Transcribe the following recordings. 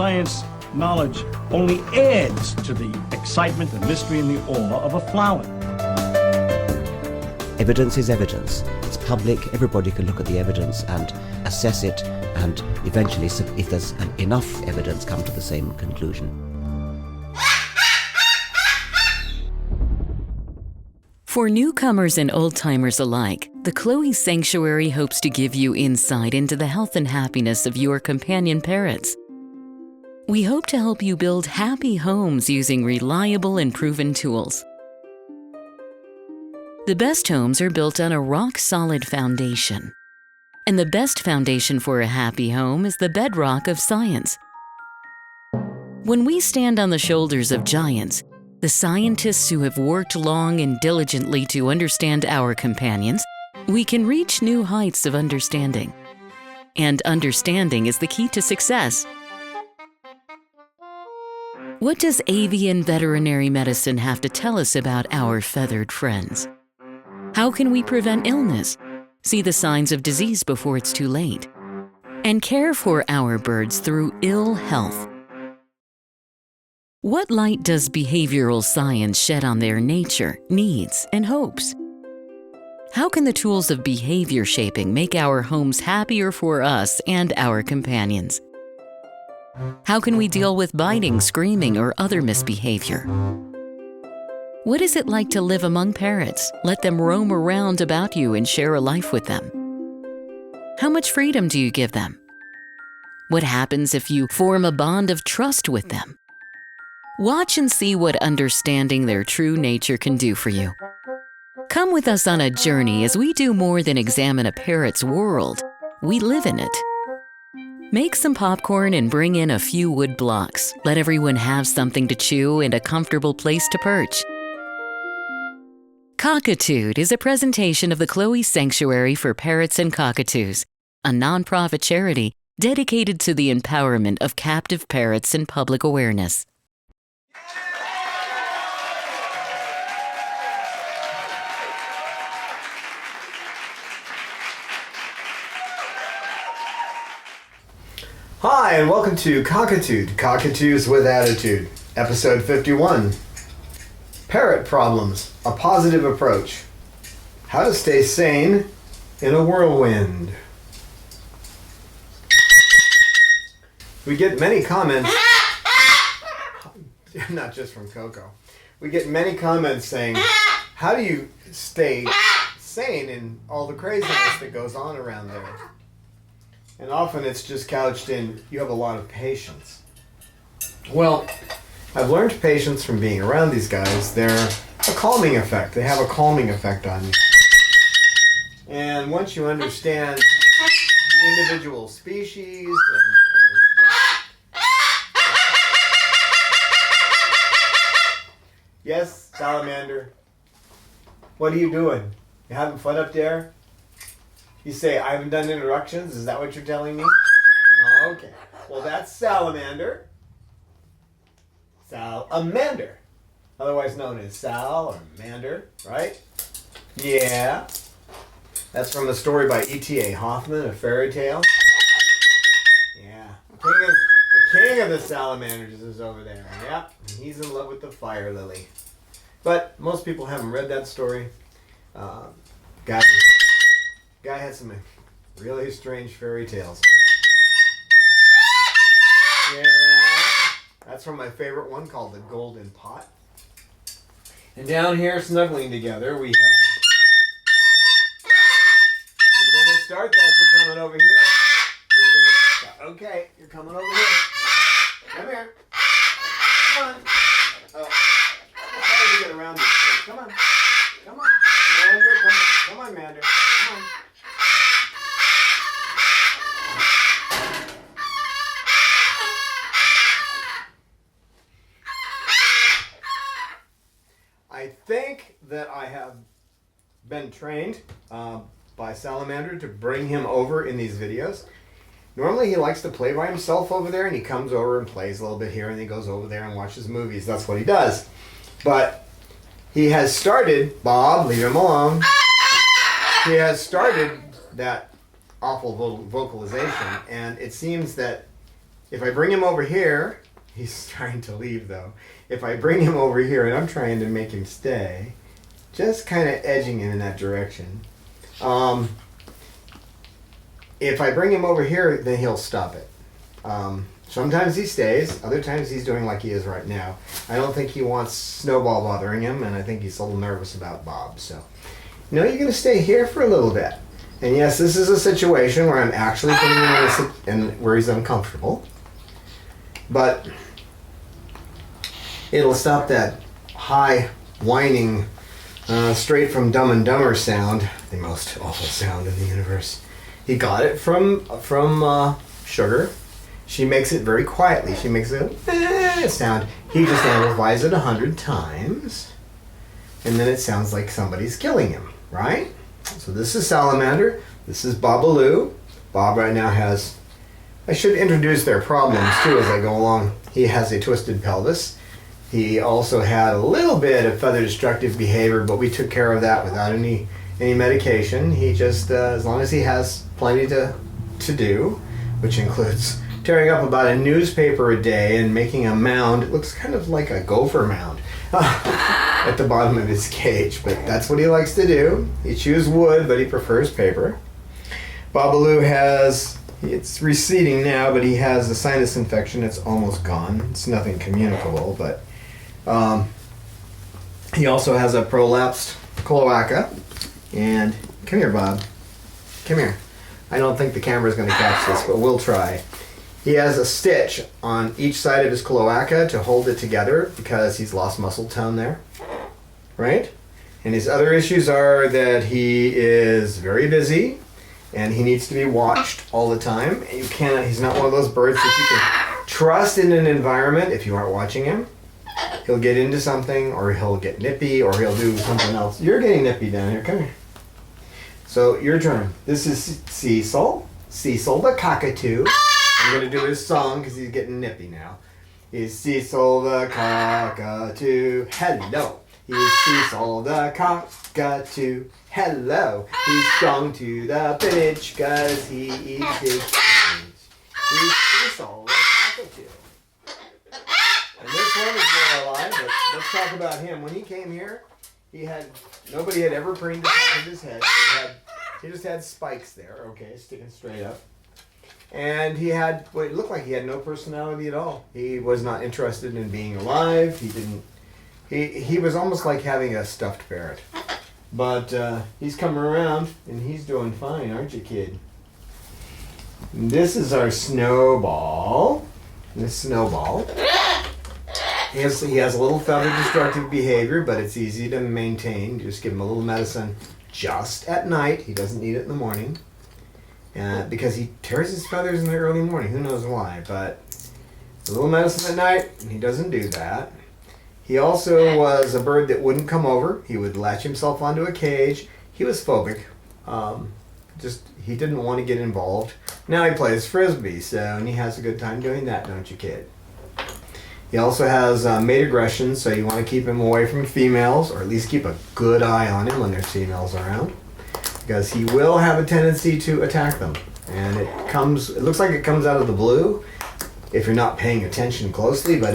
science knowledge only adds to the excitement, the mystery, and the awe of a flower. Evidence is evidence. It's public. Everybody can look at the evidence and assess it, and eventually, if there's enough evidence, come to the same conclusion. For newcomers and old-timers alike, the Chloe Sanctuary hopes to give you insight into the health and happiness of your companion parrots. We hope to help you build happy homes using reliable and proven tools. The best homes are built on a rock-solid foundation. And the best foundation for a happy home is the bedrock of science. When we stand on the shoulders of giants, the scientists who have worked long and diligently to understand our companions, we can reach new heights of understanding. And understanding is the key to success. What does avian veterinary medicine have to tell us about our feathered friends? How can we prevent illness, see the signs of disease before it's too late, and care for our birds through ill health? What light does behavioral science shed on their nature, needs, and hopes? How can the tools of behavior shaping make our homes happier for us and our companions? How can we deal with biting, screaming, or other misbehavior? What is it like to live among parrots? Let them roam around about you and share a life with them. How much freedom do you give them? What happens if you form a bond of trust with them? Watch and see what understanding their true nature can do for you. Come with us on a journey as we do more than examine a parrot's world. We live in it. Make some popcorn and bring in a few wood blocks. Let everyone have something to chew and a comfortable place to perch. Cockatude is a presentation of the Chloe Sanctuary for Parrots and Cockatoos, a nonprofit charity dedicated to the empowerment of captive parrots and public awareness. Hi, and welcome to Cockatude, Cockatoos with Attitude, Episode 51. Parrot Problems, a Positive Approach. How to Stay Sane in a Whirlwind. We get many comments, not just from Coco, we get many comments saying, how do you stay sane in all the craziness that goes on around there? And often it's just couched in, you have a lot of patience. Well, I've learned patience from being around these guys. They're a calming effect. They have a calming effect on you. And once you understand the individual species Yes, salamander. What are you doing? You having fun up there? You say, I haven't done introductions? Is that what you're telling me? Okay. Well, that's salamander. Salamander. Otherwise known as Sal or Mander, right? Yeah. That's from a story by E.T.A. Hoffman, a fairy tale. Yeah. The king of the salamanders is over there. Yep. And he's in love with the fire lily. But most people haven't read that story. Guy had some really strange fairy tales. Yeah, that's from my favorite one called The Golden Pot. And down here snuggling together we have... You're going to start that, you're coming over here. Okay, you're coming over here. Come here. Come on. Oh, how do you get around this thing? Come on. Come on. Mander, come on, Mander. Come on. I think that I have been trained by Salamander to bring him over in these videos. Normally he likes to play by himself over there, and he comes over and plays a little bit here, and he goes over there and watches movies. That's what he does. But he has started, Bob, leave him alone. He has started that awful vocalization, and it seems that if I bring him over here, he's trying to leave though. If I bring him over here, and I'm trying to make him stay, just kind of edging him in that direction. If I bring him over here, then he'll stop it. Sometimes he stays, other times he's doing like he is right now. I don't think he wants Snowball bothering him, and I think he's a little nervous about Bob. So, no, you're going to stay here for a little bit. And yes, this is a situation where I'm actually putting him in where he's uncomfortable. But it'll stop that high whining, straight from Dumb and Dumber sound, the most awful sound in the universe. He got it from Sugar. She makes it very quietly. She makes a sound. He just amplifies it 100 times, and then it sounds like somebody's killing him, right? So this is Salamander. This is Babalu. Bob right now has... I should introduce their problems too as I go along. He has a twisted pelvis. He also had a little bit of feather destructive behavior, but we took care of that without any medication. He just, as long as he has plenty to do, which includes tearing up about a newspaper a day and making a mound. It looks kind of like a gopher mound at the bottom of his cage, but that's what he likes to do. He chews wood, but he prefers paper. Babalu has, it's receding now, but he has a sinus infection. It's almost gone. It's nothing communicable, but he also has a prolapsed cloaca. And come here, Bob. Come here. I don't think the camera's going to catch this, but we'll try. He has a stitch on each side of his cloaca to hold it together because he's lost muscle tone there, right? And his other issues are that he is very busy and he needs to be watched all the time. You cannot, he's not one of those birds that you can trust in an environment if you aren't watching him. He'll get into something, or he'll get nippy, or he'll do something else. You're getting nippy down here. Come here. So, your turn. This is Cecil. Cecil the cockatoo. I'm going to do his song because he's getting nippy now. He's Cecil the cockatoo. Hello. He's Cecil the cockatoo. Hello. He's strung to the finish because he eats his food. He's Cecil the cockatoo. And this one is more alive, but let's talk about him. When he came here, nobody had ever preened the top of his head. So he just had spikes there, okay, sticking straight up. And it looked like he had no personality at all. He was not interested in being alive. He was almost like having a stuffed parrot. But he's coming around, and he's doing fine, aren't you, kid? And this is our Snowball. This Snowball. He has a little feather destructive behavior, but it's easy to maintain. Just give him a little medicine just at night. He doesn't need it in the morning. Because he tears his feathers in the early morning. Who knows why, but a little medicine at night, and he doesn't do that. He also was a bird that wouldn't come over. He would latch himself onto a cage. He was phobic. He didn't want to get involved. Now he plays Frisbee, and he has a good time doing that, don't you, kid? He also has mate aggression, so you want to keep him away from females, or at least keep a good eye on him when there's females around, because he will have a tendency to attack them. And it looks like it comes out of the blue if you're not paying attention closely, but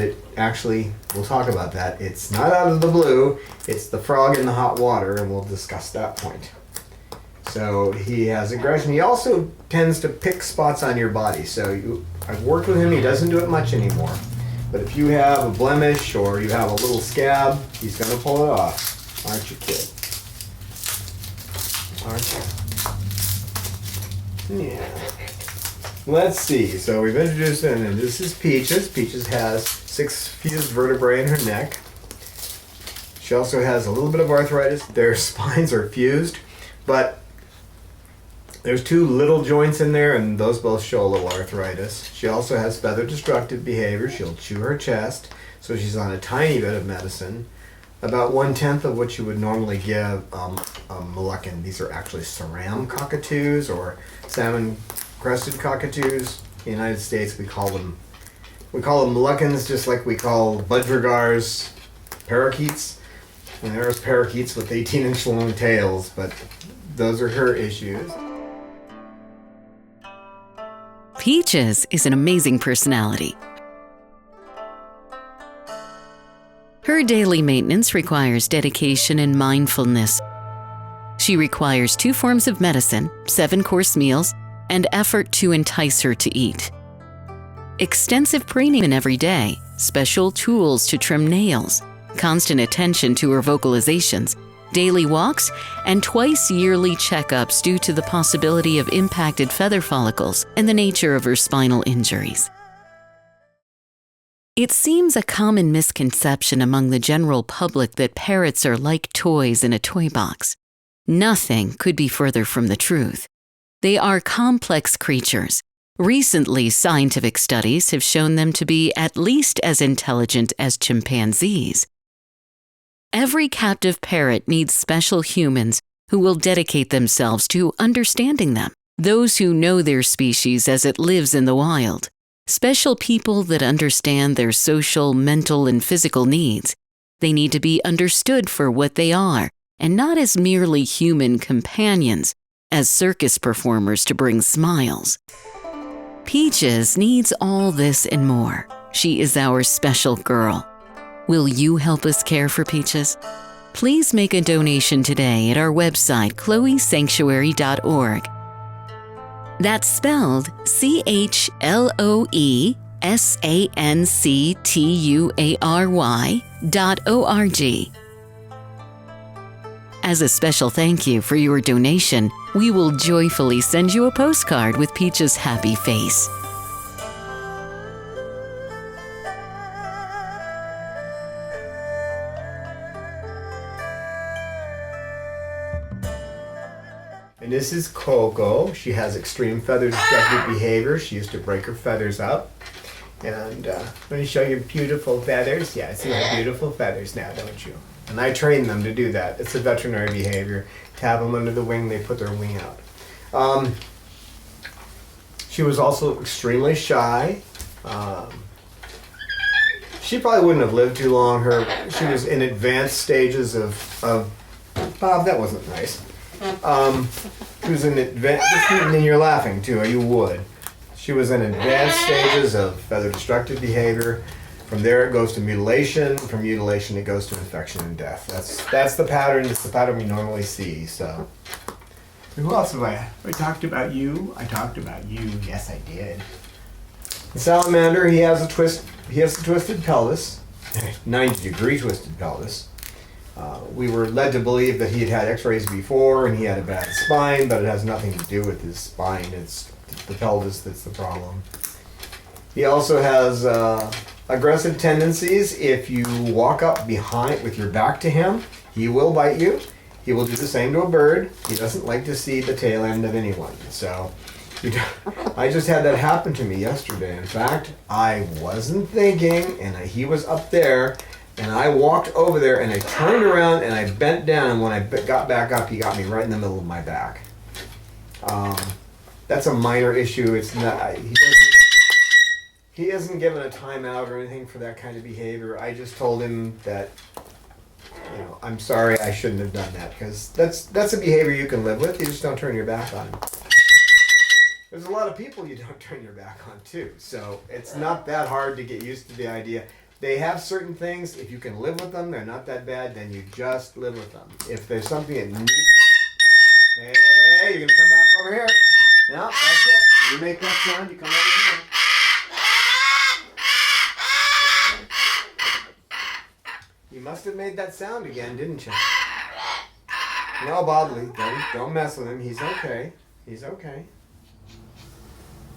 we'll talk about that. It's not out of the blue, it's the frog in the hot water, and we'll discuss that point. So he has aggression. He also tends to pick spots on your body. So I've worked with him, he doesn't do it much anymore. But if you have a blemish or you have a little scab, he's going to pull it off. Aren't you, kid? Aren't you? Yeah. Let's see. So we've introduced him, and this is Peaches. Peaches has 6 fused vertebrae in her neck. She also has a little bit of arthritis. Their spines are fused, but there's 2 little joints in there, and those both show a little arthritis. She also has feather destructive behavior. She'll chew her chest, so she's on a tiny bit of medicine, about 1/10 of what you would normally give a Moluccan. These are actually Saram cockatoos or salmon-crested cockatoos. In the United States, we call them Moluccans, just like we call budgergars parakeets. And there's parakeets with 18-inch long tails, but those are her issues. Peaches is an amazing personality. Her daily maintenance requires dedication and mindfulness. She requires 2 forms of medicine, 7-course meals, and effort to entice her to eat. Extensive preening every day, special tools to trim nails, constant attention to her vocalizations, daily walks, and twice yearly checkups due to the possibility of impacted feather follicles and the nature of her spinal injuries. It seems a common misconception among the general public that parrots are like toys in a toy box. Nothing could be further from the truth. They are complex creatures. Recently, scientific studies have shown them to be at least as intelligent as chimpanzees. Every captive parrot needs special humans who will dedicate themselves to understanding them, those who know their species as it lives in the wild, special people that understand their social, mental, and physical needs. They need to be understood for what they are, and not as merely human companions, as circus performers to bring smiles. Peaches needs all this and more. She is our special girl. Will you help us care for Peaches? Please make a donation today at our website, chloesanctuary.org. That's spelled CHLOESANCTUARY.org. As a special thank you for your donation, we will joyfully send you a postcard with Peach's happy face. And this is Coco. She has extreme feather destructive behavior. She used to break her feathers up. And let me show you beautiful feathers. Yeah, see my beautiful feathers now, don't you? And I train them to do that. It's a veterinary behavior. Tap them under the wing, they put their wing out. She was also extremely shy. She probably wouldn't have lived too long. She was in advanced stages of Bob, that wasn't nice. She was in and you're laughing too, or you would. She was in advanced stages of feather destructive behavior. From there it goes to mutilation. From mutilation it goes to infection and death. That's the pattern. It's the pattern we normally see. So, who else have I talked about you? I talked about you. Yes, I did. The salamander. He has a twisted pelvis, 90-degree twisted pelvis. We were led to believe that he had had X-rays before and he had a bad spine, but it has nothing to do with his spine. It's the pelvis that's the problem. He also has aggressive tendencies. If you walk up behind with your back to him, he will bite you. He will do the same to a bird. He doesn't like to see the tail end of anyone. So I just had that happen to me yesterday. In fact, I wasn't thinking, and he was up there, and I walked over there, and I turned around, and I bent down, and when I got back up, he got me right in the middle of my back. That's a minor issue. It's not. He isn't given a timeout or anything for that kind of behavior. I just told him that, I'm sorry, I shouldn't have done that, because that's a behavior you can live with. You just don't turn your back on him. There's a lot of people you don't turn your back on too, so it's not that hard to get used to the idea. They have certain things. If you can live with them, they're not that bad, then you just live with them. If there's something that needs... Hey, you're going to come back over here. No, that's it. You make that sound, you come over here. You must have made that sound again, didn't you? No, Babalu, don't mess with him. He's okay. He's okay.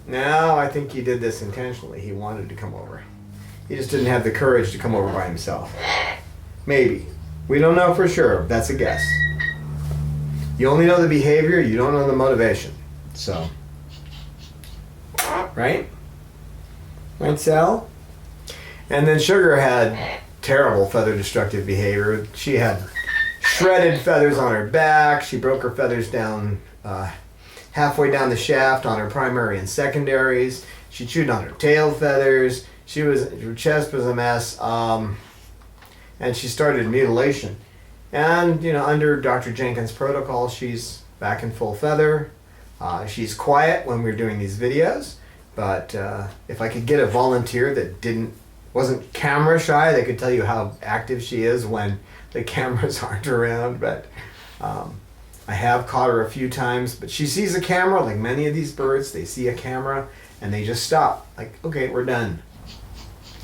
No, I think he did this intentionally. He wanted to come over. He just didn't have the courage to come over by himself. Maybe. We don't know for sure. That's a guess. You only know the behavior, you don't know the motivation. So. Right? Right, Sal? And then Sugar had terrible feather destructive behavior. She had shredded feathers on her back. She broke her feathers down halfway down the shaft on her primary and secondaries. She chewed on her tail feathers. Her chest was a mess. And she started mutilation. And, under Dr. Jenkins' protocol, she's back in full feather. She's quiet when we're doing these videos, But if I could get a volunteer that wasn't camera shy, they could tell you how active she is when the cameras aren't around. But I have caught her a few times, but she sees a camera, like many of these birds, they see a camera and they just stop. Like, okay, we're done.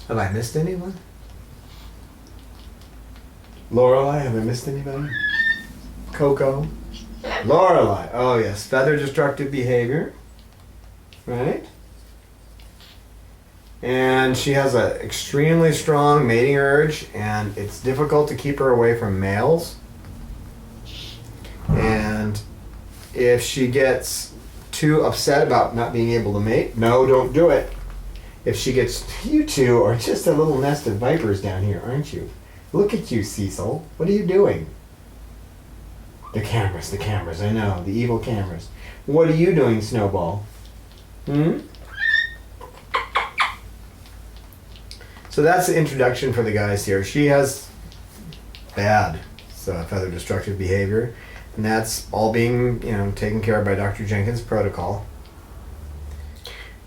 Have I missed anyone? Lorelei, have I missed anybody? Coco? Lorelei, oh yes, feather destructive behavior, right? And she has an extremely strong mating urge, and it's difficult to keep her away from males. And if she gets too upset about not being able to mate, no, don't do it. If she gets, you two are just a little nest of vipers down here, aren't you? Look at you, Cecil. What are you doing? The cameras, I know, the evil cameras. What are you doing, Snowball? So that's the introduction for the guys here. She has bad feather destructive behavior, and that's all being, taken care of by Dr. Jenkins' protocol.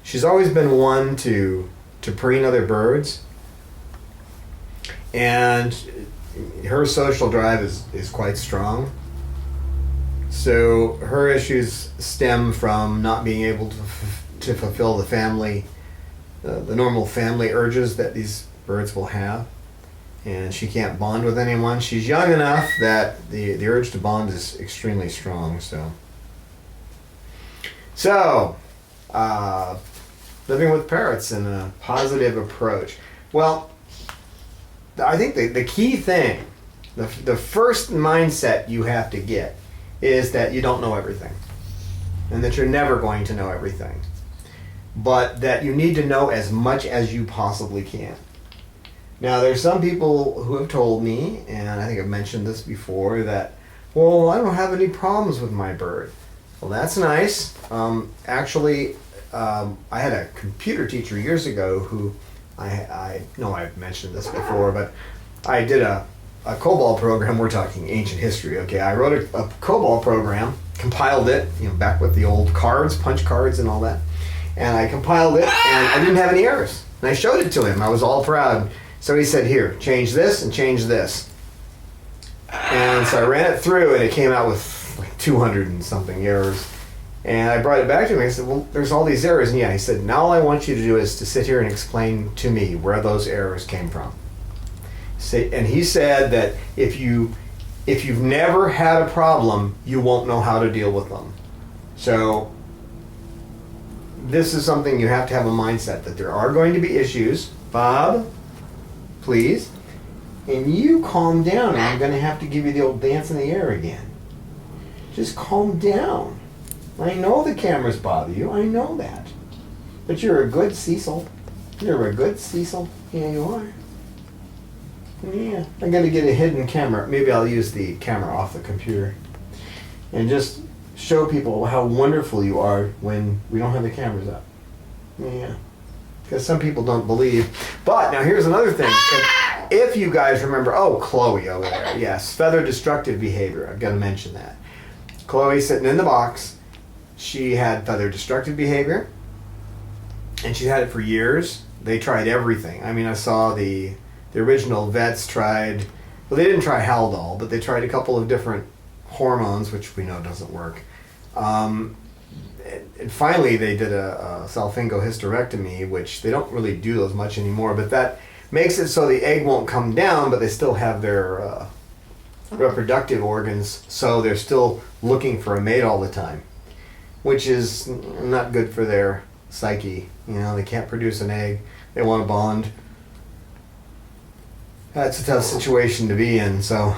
She's always been one to preen other birds, and her social drive is quite strong. So her issues stem from not being able to fulfill the family, the normal family urges that these birds will have, and she can't bond with anyone. She's young enough that the urge to bond is extremely strong. So living with parrots and a positive approach. Well, I think the key thing, the first mindset you have to get is that you don't know everything, and that you're never going to know everything, but that you need to know as much as you possibly can. Now, there's some people who have told me, and I think I've mentioned this before, that, well, I don't have any problems with my bird. Well, that's nice. Actually, I had a computer teacher years ago who, I know I've mentioned this before, but I did a COBOL program. We're talking ancient history, okay? I wrote a COBOL program, compiled it, back with the old cards, punch cards and all that. And I compiled it, and I didn't have any errors. And I showed it to him. I was all proud. So he said, here, change this and change this. And so I ran it through, and it came out with like 200 and something errors. And I brought it back to him, and I said, well, there's all these errors. And yeah, he said, now all I want you to do is to sit here and explain to me where those errors came from. And he said that if you've never had a problem, you won't know how to deal with them. So this is something you have to have a mindset that there are going to be issues. Bob, please. And you calm down, and I'm going to have to give you the old dance in the air again. Just calm down. I know the cameras bother you. I know that. But you're a good Cecil. You're a good Cecil. Yeah, you are. Yeah. I'm going to get a hidden camera. Maybe I'll use the camera off the computer. And just show people how wonderful you are when we don't have the cameras up. Yeah. Because some people don't believe. But now here's another thing. If you guys remember, Chloe over there. Yes, feather destructive behavior. I've got to mention that. Chloe sitting in the box. She had feather destructive behavior. And she had it for years. They tried everything. I mean, I saw the original vets tried, well, they didn't try Haldol, but they tried a couple of different hormones, which we know doesn't work. And finally, they did a salpingo-hysterectomy, which they don't really do those much anymore, but that makes it so the egg won't come down, but they still have their reproductive organs, so they're still looking for a mate all the time, which is not good for their psyche. They can't produce an egg. They want to bond. That's a tough situation to be in, so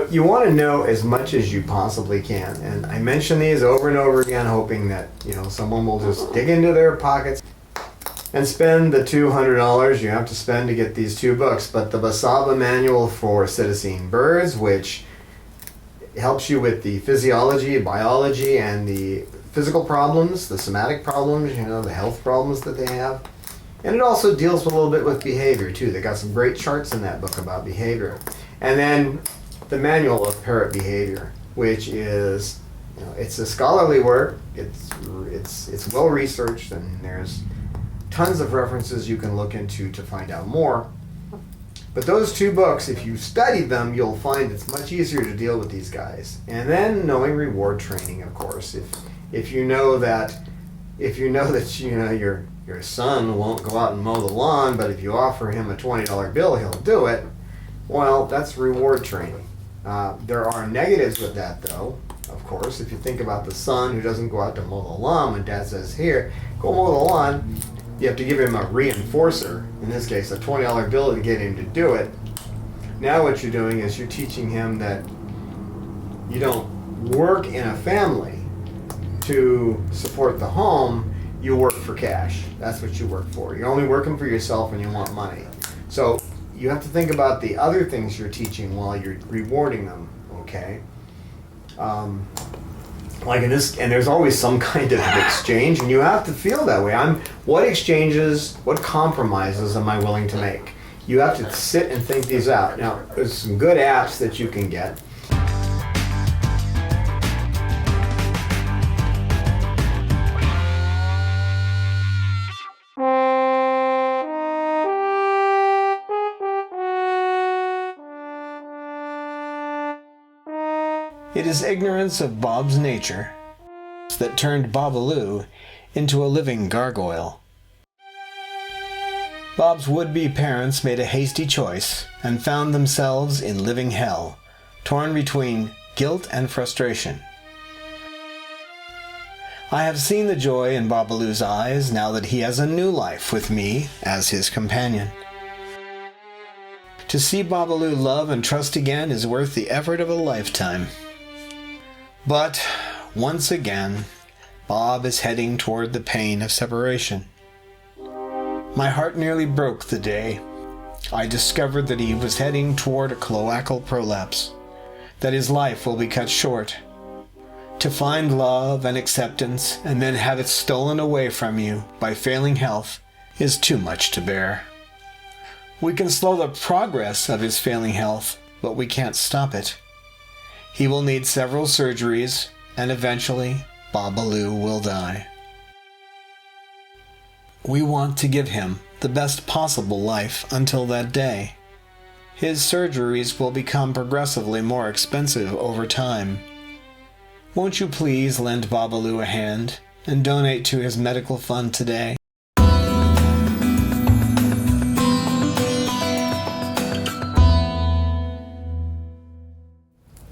you want to know as much as you possibly can. And I mention these over and over again, hoping that, someone will just dig into their pockets and spend the $200 you have to spend to get these 2 books. But the Basaba Manual for Cetacine Birds, which helps you with the physiology, biology, and the physical problems, the somatic problems, the health problems that they have. And it also deals a little bit with behavior, too. They got some great charts in that book about behavior. And then the Manual of Parrot Behavior, which is You know, it's a scholarly work. It's well researched, and there's tons of references you can look into to find out more. But those two books, if you study them, you'll find it's much easier to deal with these guys. And then knowing reward training, of course. If you know that your son won't go out and mow the lawn, but if you offer him a $20 bill, he'll do it. Well, that's reward training. There are negatives with that, though. Of course, if you think about the son who doesn't go out to mow the lawn when dad says, "Here, go mow the lawn," you have to give him a reinforcer, in this case a $20 bill, to get him to do it. Now what you're doing is you're teaching him that you don't work in a family to support the home, you work for cash. That's what you work for. You're only working for yourself when you want money. So you have to think about the other things you're teaching while you're rewarding them, okay? Like in this, and there's always some kind of exchange, and you have to feel that way. What exchanges, what compromises am I willing to make? You have to sit and think these out. Now, there's some good apps that you can get. It is ignorance of Bob's nature that turned Babalu into a living gargoyle. Bob's would-be parents made a hasty choice and found themselves in living hell, torn between guilt and frustration. I have seen the joy in Babalu's eyes now that he has a new life with me as his companion. To see Babalu love and trust again is worth the effort of a lifetime. But, once again, Bob is heading toward the pain of separation. My heart nearly broke the day I discovered that he was heading toward a cloacal prolapse, that his life will be cut short. To find love and acceptance and then have it stolen away from you by failing health is too much to bear. We can slow the progress of his failing health, but we can't stop it. He will need several surgeries, and eventually, Babalu will die. We want to give him the best possible life until that day. His surgeries will become progressively more expensive over time. Won't you please lend Babalu a hand and donate to his medical fund today?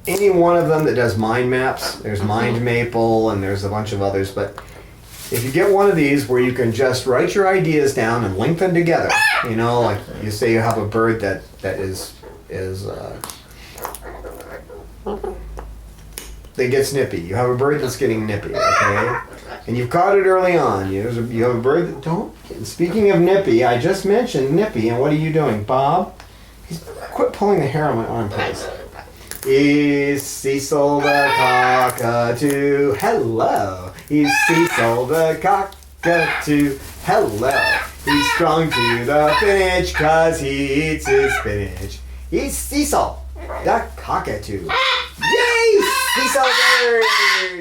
Any one of them that does mind maps, there's Mind Maple and there's a bunch of others, but if you get one of these where you can just write your ideas down and link them together, you know, like you say you have a bird that they get snippy. You have a bird that's getting nippy, okay? And you've caught it early on. You have a bird that don't. Speaking of nippy, I just mentioned nippy, and what are you doing, Bob? Quit pulling the hair on my arm, please. Is Cecil the cockatoo? Hello. Is Cecil the cockatoo? Hello. He's strong to the finish 'cause he eats his spinach. He's Cecil the cockatoo. Yay! Cecil bird!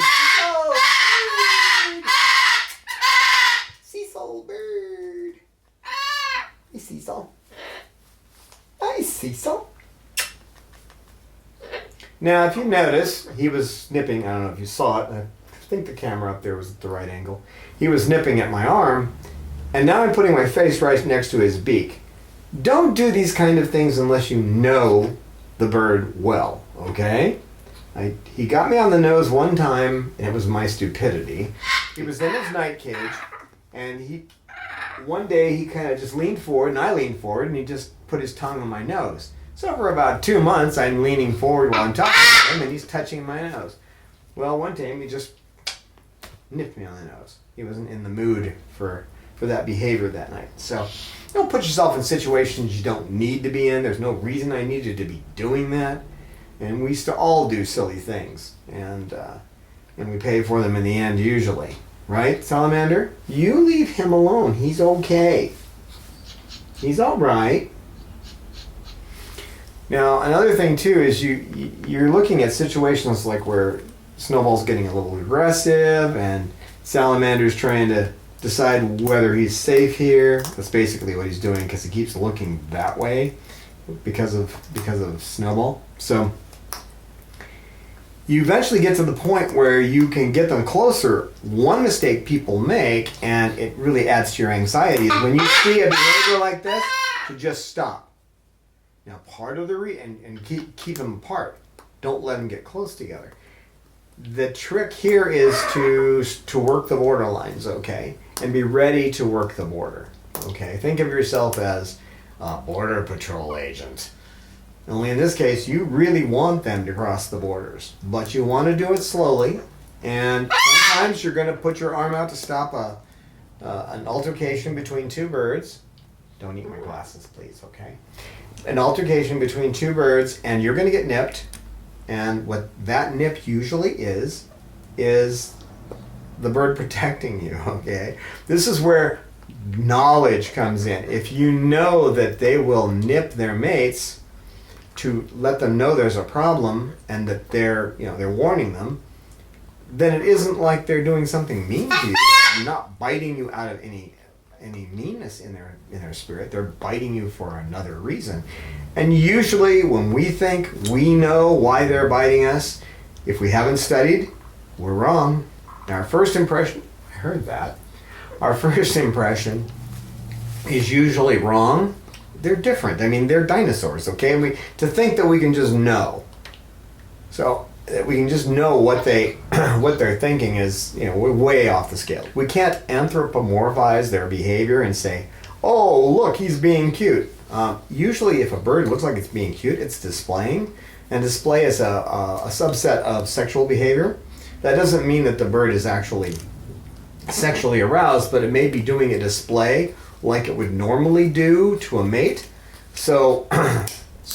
Cecil bird! Cecil bird! Hey, Cecil. Hi, Cecil. Now, if you notice, he was nipping, I don't know if you saw it, I think the camera up there was at the right angle. He was nipping at my arm, and now I'm putting my face right next to his beak. Don't do these kind of things unless you know the bird well, okay? He got me on the nose one time, and it was my stupidity. He was in his night cage, and one day he kind of just leaned forward, and I leaned forward, and he just put his tongue on my nose. So for about 2 months, I'm leaning forward while I'm talking to him, and he's touching my nose. Well, one time he just nipped me on the nose. He wasn't in the mood for that behavior that night. So don't put yourself in situations you don't need to be in. There's no reason I needed to be doing that. And we used to all do silly things, and we pay for them in the end usually. Right, Salamander? You leave him alone. He's okay. He's all right. Now, another thing too is you're looking at situations like where Snowball's getting a little aggressive, and Salamander's trying to decide whether he's safe here. That's basically what he's doing, because he keeps looking that way because of Snowball. So you eventually get to the point where you can get them closer. One mistake people make, and it really adds to your anxiety, is when you see a behavior like this, to just stop. Now, part of the and keep them apart. Don't let them get close together. The trick here is to work the border lines, okay, and be ready to work the border. Okay, think of yourself as a border patrol agent. Only in this case, you really want them to cross the borders, but you want to do it slowly. And sometimes you're going to put your arm out to stop an altercation between two birds. Don't eat my glasses, please, okay? An altercation between two birds, and you're going to get nipped. And what that nip usually is the bird protecting you, okay? This is where knowledge comes in. If you know that they will nip their mates, to let them know there's a problem and that they're warning them, then it isn't like they're doing something mean to you. They're not biting you out of any meanness in their spirit. They're biting you for another reason. And usually when we think we know why they're biting us, if we haven't studied, we're wrong. Our first impression, I heard that, our first impression is usually wrong. They're different. I mean, they're dinosaurs, okay? And to think that we can just know, so that we can just know what they're thinking is, we're way off the scale. We can't anthropomorphize their behavior and say, oh, look, he's being cute. Usually if a bird looks like it's being cute, it's displaying. And display is a subset of sexual behavior. That doesn't mean that the bird is actually sexually aroused, but it may be doing a display like it would normally do to a mate. So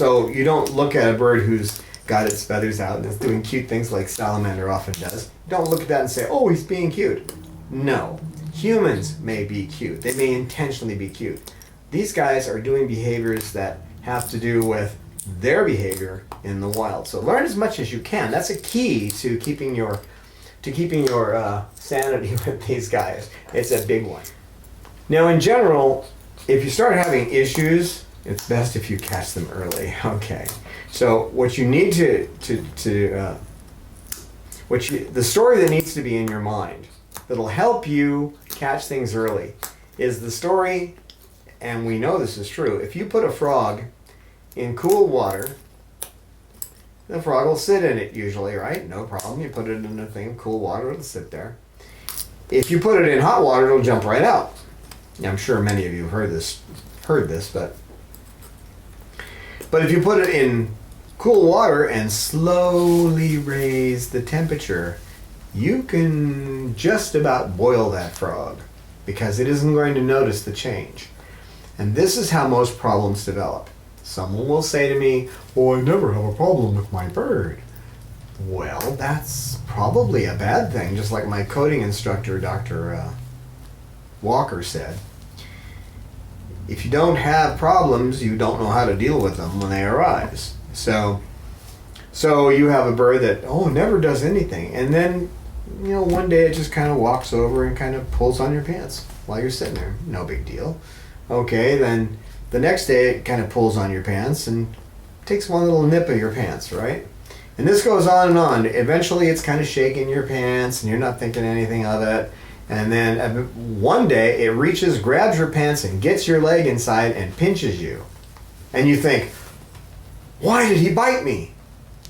you don't look at a bird who's got its feathers out and is doing cute things like salamander often does. Don't look at that and say, oh, he's being cute. No. Humans may be cute. They may intentionally be cute. These guys are doing behaviors that have to do with their behavior in the wild. So learn as much as you can. That's a key to keeping your sanity with these guys. It's a big one. Now, in general, if you start having issues, it's best if you catch them early. Okay. So what you need the story that needs to be in your mind that'll help you catch things early is the story, and we know this is true. If you put a frog in cool water, the frog will sit in it usually, right? No problem. You put it in a thing of cool water, it'll sit there. If you put it in hot water, it'll jump right out. Now, I'm sure many of you have heard this, but if you put it in cool water and slowly raise the temperature, you can just about boil that frog because it isn't going to notice the change. And this is how most problems develop. Someone will say to me, well, I never have a problem with my bird. Well, that's probably a bad thing, just like my coding instructor, Dr. Walker, said. If you don't have problems, you don't know how to deal with them when they arise. So you have a bird that, never does anything. And then, one day it just kind of walks over and kind of pulls on your pants while you're sitting there. No big deal. Okay, then the next day it kind of pulls on your pants and takes one little nip of your pants, right? And this goes on and on. Eventually it's kind of shaking your pants and you're not thinking anything of it. And then one day it reaches, grabs your pants and gets your leg inside and pinches you. And you think, why did he bite me?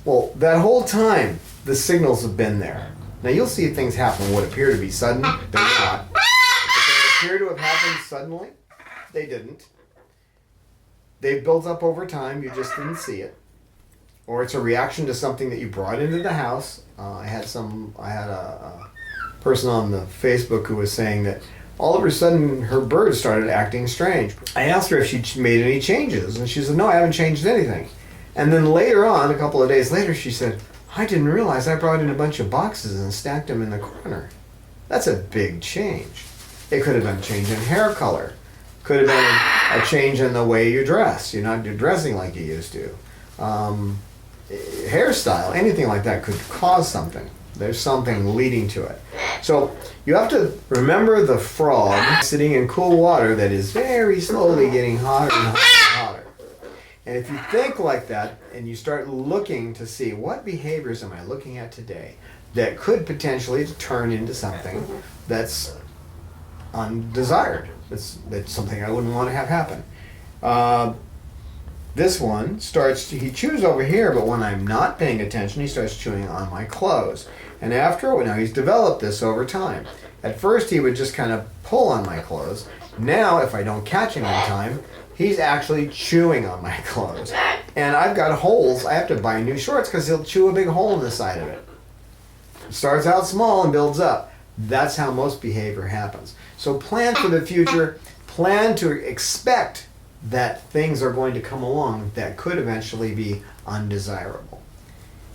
Well, that whole time the signals have been there. Now you'll see things happen what appear to be sudden. They're not. If they appear to have happened suddenly, they didn't. They built up over time, you just didn't see it. Or it's a reaction to something that you brought into the house. I had a person on the Facebook who was saying that all of a sudden her bird started acting strange. I asked her if she made any changes, and she said, no, I haven't changed anything. And then later on, a couple of days later, she said, I didn't realize I brought in a bunch of boxes and stacked them in the corner. That's a big change. It could have been a change in hair color. Could have been a change in the way you dress. You're not dressing like you used to. Hairstyle, anything like that could cause something. There's something leading to it. So you have to remember the frog sitting in cool water that is very slowly getting hotter and hotter and hotter. And if you think like that and you start looking to see what behaviors am I looking at today that could potentially turn into something that's undesired, that's something I wouldn't want to have happen. This one he chews over here, but when I'm not paying attention, he starts chewing on my clothes. And now he's developed this over time. At first, he would just kind of pull on my clothes. Now, if I don't catch him in time, he's actually chewing on my clothes. And I've got holes. I have to buy new shorts because he'll chew a big hole in the side of it. It starts out small and builds up. That's how most behavior happens. So plan for the future. Plan to expect that things are going to come along that could eventually be undesirable.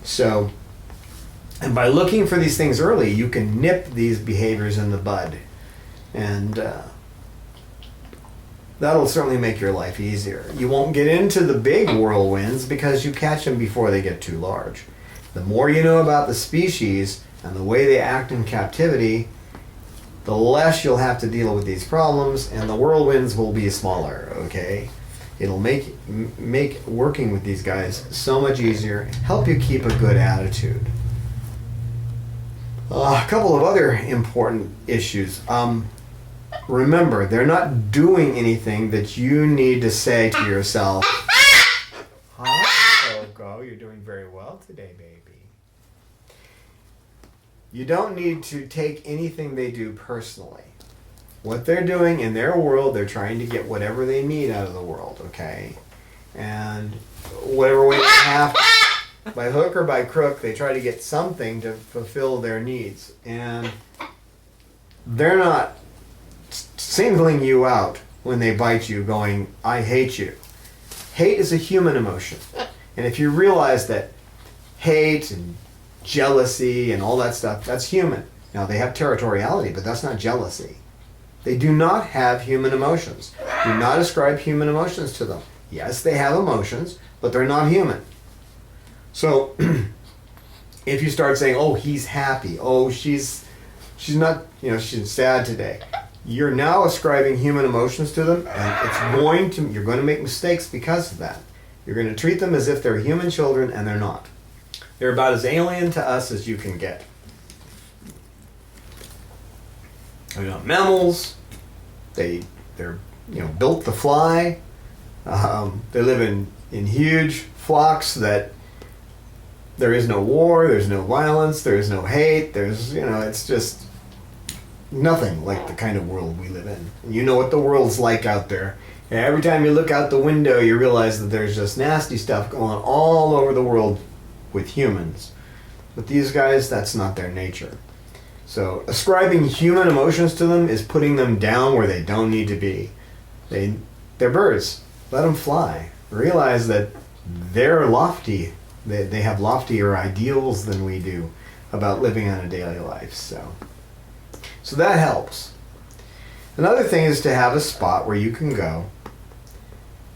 So, and by looking for these things early, you can nip these behaviors in the bud. And that'll certainly make your life easier. You won't get into the big whirlwinds because you catch them before they get too large. The more you know about the species and the way they act in captivity, the less you'll have to deal with these problems, and the whirlwinds will be smaller, okay? It'll make working with these guys so much easier, help you keep a good attitude. A couple of other important issues. Remember, they're not doing anything that you need to say to yourself, "Hi, Coco, you're doing very well today, baby." You don't need to take anything they do personally. What they're doing in their world, they're trying to get whatever they need out of the world, okay? And whatever way they have to, by hook or by crook, they try to get something to fulfill their needs. And they're not singling you out when they bite you going, "I hate you." Hate is a human emotion. And if you realize that hate and jealousy and all that stuff, that's human. Now, they have territoriality, but that's not jealousy. They do not have human emotions. Do not ascribe human emotions to them. Yes, they have emotions, but they're not human. So, if you start saying, "Oh, he's happy. Oh, she's not, she's sad today," you're now ascribing human emotions to them, and you're going to make mistakes because of that. You're going to treat them as if they're human children, and they're not. They're about as alien to us as you can get. They're not mammals. They're built to fly. They live in huge flocks that there is no war, there's no violence, there is no hate, it's just nothing like the kind of world we live in. And you know what the world's like out there. And every time you look out the window, you realize that there's just nasty stuff going on all over the world with humans. But these guys, that's not their nature. So ascribing human emotions to them is putting them down where they don't need to be. They're birds. Let them fly. Realize that they're lofty. They have loftier ideals than we do about living on a daily life. So that helps. Another thing is to have a spot where you can go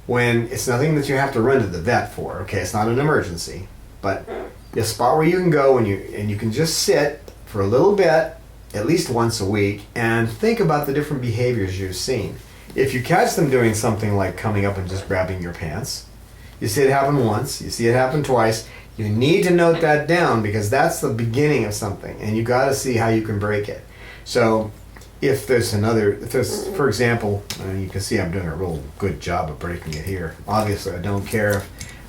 when it's nothing that you have to run to the vet for. Okay, it's not an emergency, but a spot where you can go and you can just sit for a little bit, at least once a week, and think about the different behaviors you've seen. If you catch them doing something like coming up and just grabbing your pants, you see it happen once, you see it happen twice, you need to note that down because that's the beginning of something, and you got to see how you can break it. So if there's, for example, you can see I'm doing a real good job of breaking it here. Obviously, I don't care.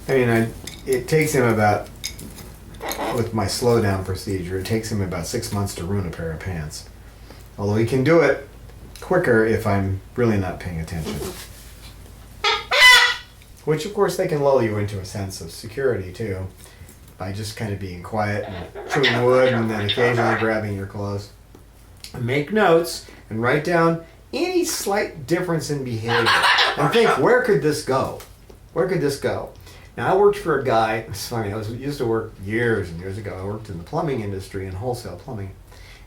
It takes him about, with my slow down procedure, it takes him about 6 months to ruin a pair of pants. Although he can do it quicker if I'm really not paying attention. Which, of course, they can lull you into a sense of security, too, by just kind of being quiet and chewing wood and then occasionally grabbing your clothes. Make notes and write down any slight difference in behavior. And think, where could this go? Where could this go? Now, I worked for a guy, it's funny, I used to work years and years ago, I worked in the plumbing industry, in wholesale plumbing.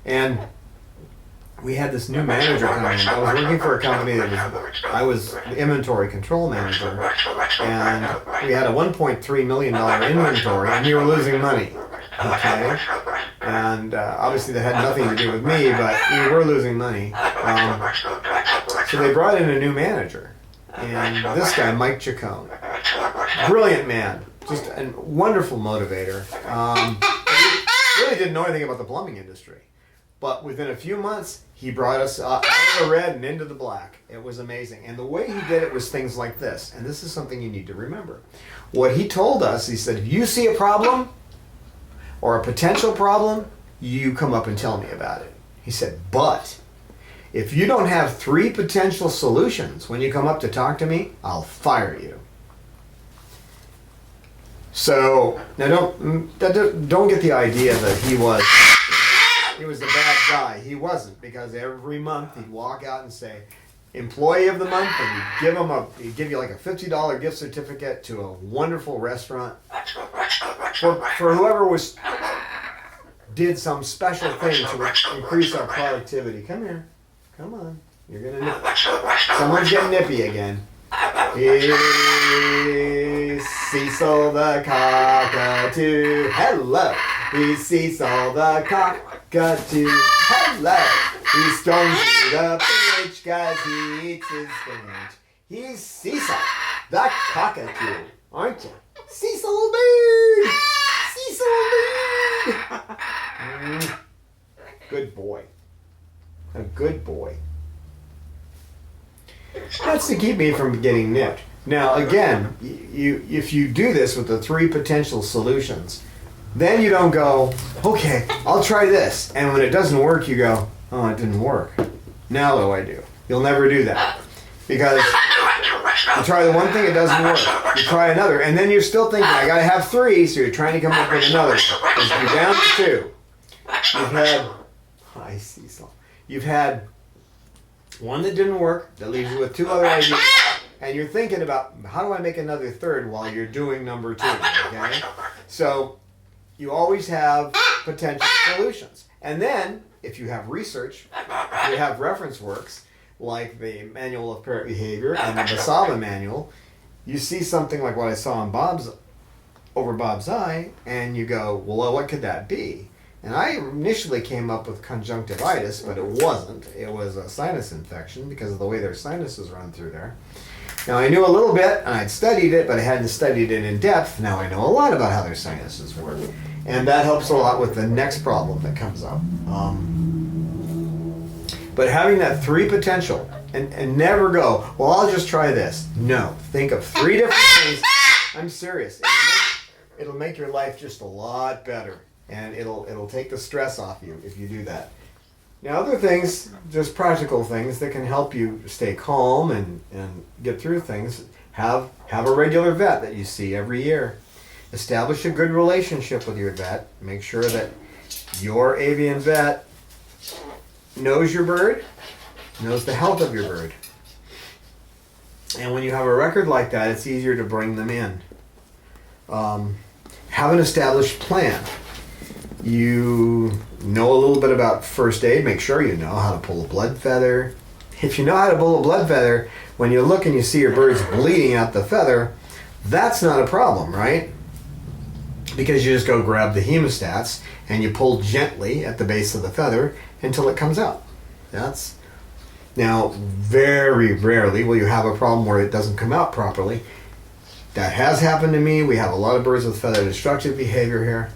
And we had this new manager coming in. I was working for a company I was the inventory control manager, and we had a $1.3 million inventory, and we were losing money. Okay? And obviously that had nothing to do with me, but we were losing money. So they brought in a new manager. And this guy, Mike Chacon, brilliant man, just a wonderful motivator. He really didn't know anything about the plumbing industry. But within a few months, he brought us out of the red and into the black. It was amazing. And the way he did it was things like this. And this is something you need to remember. What he told us, he said, if you see a problem or a potential problem, you come up and tell me about it. He said, but if you don't have 3 potential solutions when you come up to talk to me, I'll fire you. So now don't get the idea that he was a bad guy. He wasn't, because every month he'd walk out and say, employee of the month, and he'd give you like a $50 gift certificate to a wonderful restaurant for whoever did some special thing to increase our productivity. Come here. Come on. You're gonna nip. Someone's getting nippy again. He's Cecil the cockatoo. Hello. He's Cecil the cockatoo. Hello. He's thrown to the pitch 'cause he eats his spinach. He's Cecil the cockatoo, aren't you? Cecil bird. Cecil bird. Good boy. A good boy. That's to keep me from getting nipped. Now, again, if you do this with the 3 potential solutions, then you don't go, okay, I'll try this. And when it doesn't work, you go, oh, it didn't work. Now what do I do? You'll never do that. Because you try the one thing, it doesn't work. You try another, and then you're still thinking, I gotta have 3, so you're trying to come up with another one. You're down to 2. You've had, hi Cecil. You've had one that didn't work, that leaves you with 2 other ideas, and you're thinking about, how do I make another 3rd while you're doing number 2, okay? So, you always have potential solutions. And then, if you have research, if you have reference works, like the Manual of Parrot Behavior and the Basaba Manual, you see something like what I saw in over Bob's eye, and you go, well, what could that be? And I initially came up with conjunctivitis, but it wasn't. It was a sinus infection because of the way their sinuses run through there. Now, I knew a little bit, and I'd studied it, but I hadn't studied it in depth. Now I know a lot about how their sinuses work. And that helps a lot with the next problem that comes up. But having that 3 potential, and never go, well, I'll just try this. No, think of 3 different things. I'm serious. It'll make your life just a lot better. And it'll take the stress off you if you do that. Now, other things, just practical things that can help you stay calm and get through things. Have a regular vet that you see every year. Establish a good relationship with your vet. Make sure that your avian vet knows your bird, knows the health of your bird. And when you have a record like that, it's easier to bring them in. Have an established plan. You know a little bit about first aid. Make sure you know how to pull a blood feather. If you know how to pull a blood feather, when you look and you see your bird's bleeding out the feather, that's not a problem, right? Because you just go grab the hemostats and you pull gently at the base of the feather until it comes out. Now, very rarely will you have a problem where it doesn't come out properly. That has happened to me. We have a lot of birds with feather destructive behavior here.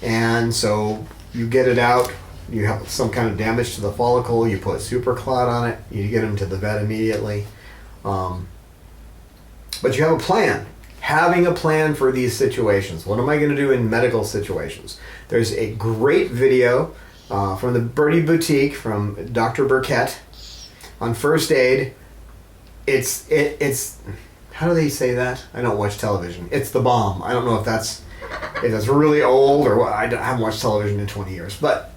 And so you get it out, you have some kind of damage to the follicle, you put superclot on it, you get them to the vet immediately. But you have a plan. Having a plan for these situations. What am I going to do in medical situations? There's a great video from the Birdie Boutique from Dr. Burkett on first aid. It's how do they say that? I don't watch television. It's the bomb. I don't know if that's really old or what. I haven't watched television in 20 years. But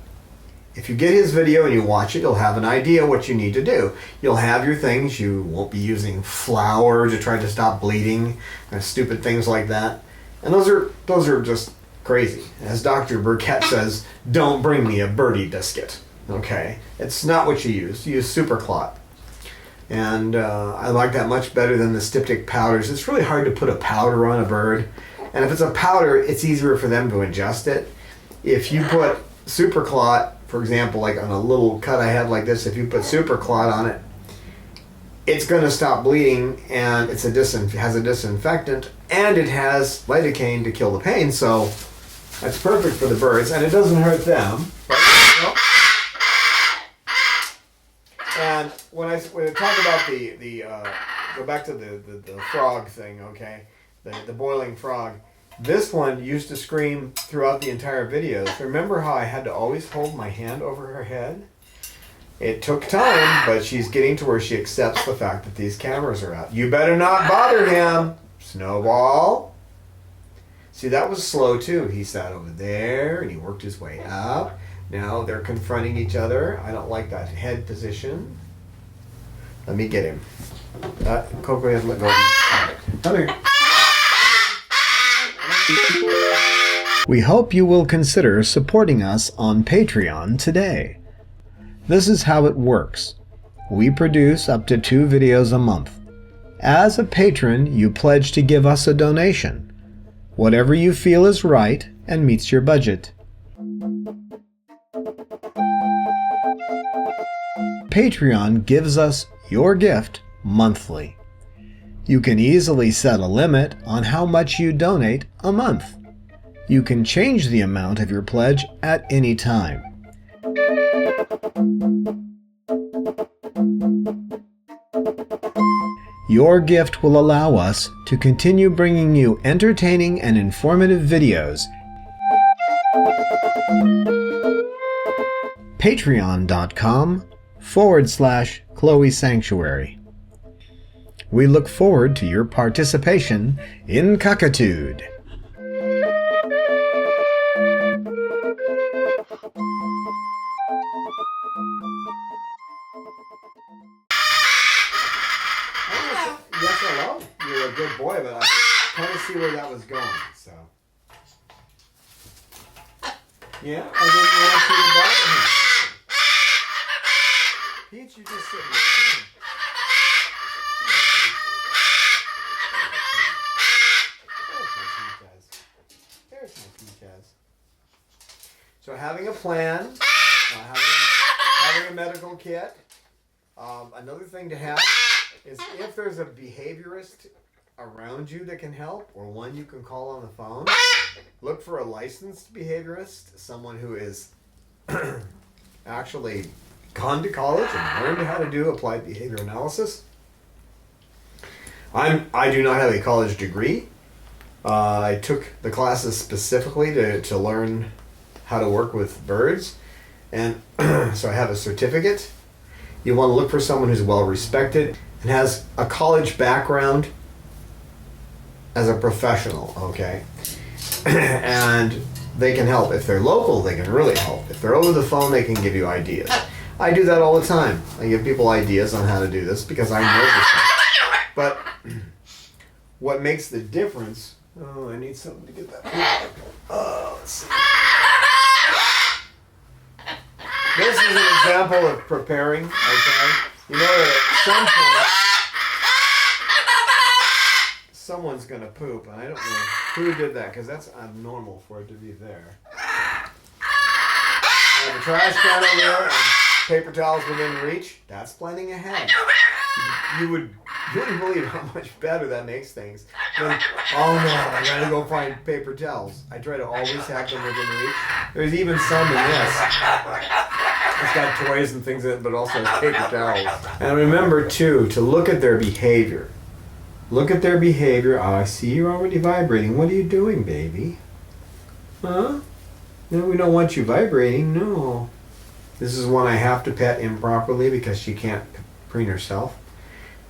if you get his video and you watch it, you'll have an idea what you need to do. You'll have your things. You won't be using flour to try to stop bleeding and stupid things like that. And those are just crazy. As Dr. Burkett says, don't bring me a birdie biscuit. Okay? It's not what you use. You use superclot. And I like that much better than the styptic powders. It's really hard to put a powder on a bird. And if it's a powder, it's easier for them to ingest it. If you put super clot, for example, like on a little cut I had like this, if you put super clot on it, it's going to stop bleeding, and it's has a disinfectant, and it has lidocaine to kill the pain, so that's perfect for the birds, and it doesn't hurt them. Right? And when I talk about go back to the frog thing, okay, the boiling frog. This one used to scream throughout the entire videos. Remember how I had to always hold my hand over her head? It took time, but she's getting to where she accepts the fact that these cameras are out. You better not bother him, Snowball. See, that was slow too. He sat over there and he worked his way up. Now they're confronting each other. I don't like that head position. Let me get him. Coco hasn't let go of him. Come here. We hope you will consider supporting us on Patreon today. This is how it works. We produce up to 2 videos a month. As a patron, you pledge to give us a donation, whatever you feel is right and meets your budget. Patreon gives us your gift monthly. You can easily set a limit on how much you donate a month. You can change the amount of your pledge at any time. Your gift will allow us to continue bringing you entertaining and informative videos. Patreon.com/Chloe Sanctuary. We look forward to your participation in Cockatude. Yes, hello. You're a good boy, but I could kind of see where that was going. So, yeah, I didn't want you to bother him. Peach, you just sit here. There's my Peach. So having a plan, having a medical kit. Another thing to have is if there's a behaviorist around you that can help, or one you can call on the phone, look for a licensed behaviorist, someone who is actually gone to college and learned how to do applied behavior analysis. I do not have a college degree. I took the classes specifically to learn how to work with birds, and so I have a certificate. You want to look for someone who's well respected and has a college background as a professional, okay? And they can help. If they're local, they can really help. If they're over the phone, they can give you ideas. I do that all the time. I give people ideas on how to do this because I know this stuff. But what makes the difference... Oh, I need something to get that. Let's see. This is an example of preparing, okay? You know that at some point, someone's going to poop, and I don't know who did that, because that's abnormal for it to be there. I have a trash can over there, and paper towels within reach. That's planning ahead. You would really believe how much better that makes things than, oh no, I gotta go find paper towels. I try to always have them within reach. There's even some in this. It's got toys and things in it, but also has paper towels. And remember, too, to look at their behavior. Look at their behavior. Oh, I see you're already vibrating. What are you doing, baby? Huh? No, we don't want you vibrating. No. This is one I have to pet improperly because she can't preen herself.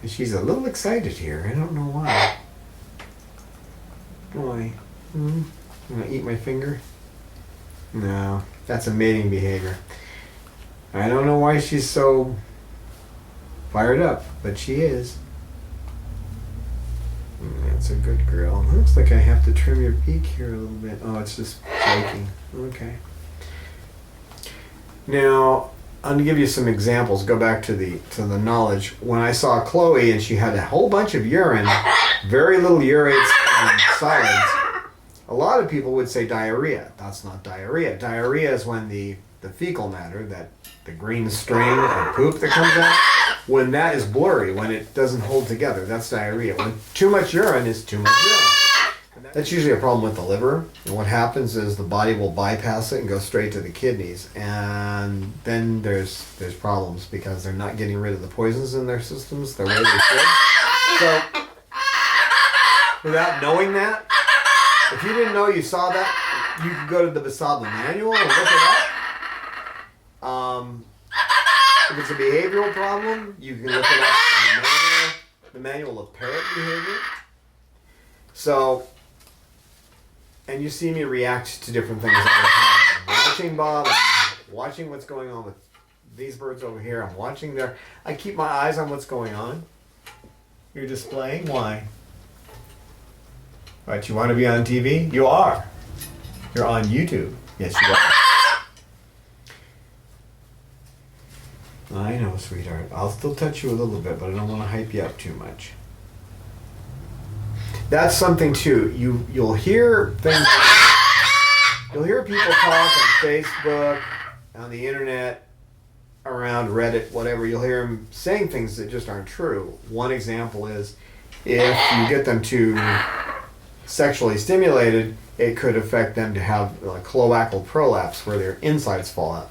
And she's a little excited here. I don't know why. Why? I'm gonna eat my finger? No, that's a mating behavior. I don't know why she's so fired up, but she is. That's a good girl. Looks like I have to trim your beak here a little bit. Oh, it's just flaking. Okay. Now, I'm going to give you some examples. Go back to the knowledge. When I saw Chloe and she had a whole bunch of urine, very little urates and solids, A lot of people would say diarrhea. That's not diarrhea. Diarrhea is when the fecal matter, that the green string of poop that comes out, when that is blurry, when it doesn't hold together, that's diarrhea. When too much urine is too much urine. That's usually a problem with the liver. And what happens is the body will bypass it and go straight to the kidneys. And then there's problems because they're not getting rid of the poisons in their systems the way they should. So, without knowing that, if you didn't know you saw that, you could go to the Babalu manual and look it up. If it's a behavioral problem, you can look it up in the manual of parrot behavior. So, and you see me react to different things all the time. I'm watching Bob, I'm watching what's going on with these birds over here. I'm watching I keep my eyes on what's going on. You're displaying? Why? Right, you want to be on TV? You are. You're on YouTube. Yes, you are. I know, sweetheart. I'll still touch you a little bit, but I don't want to hype you up too much. That's something too. You'll hear things. You'll hear people talk on Facebook, on the internet, around Reddit, whatever. You'll hear them saying things that just aren't true. One example is if you get them too sexually stimulated, it could affect them to have like cloacal prolapse where their insides fall out.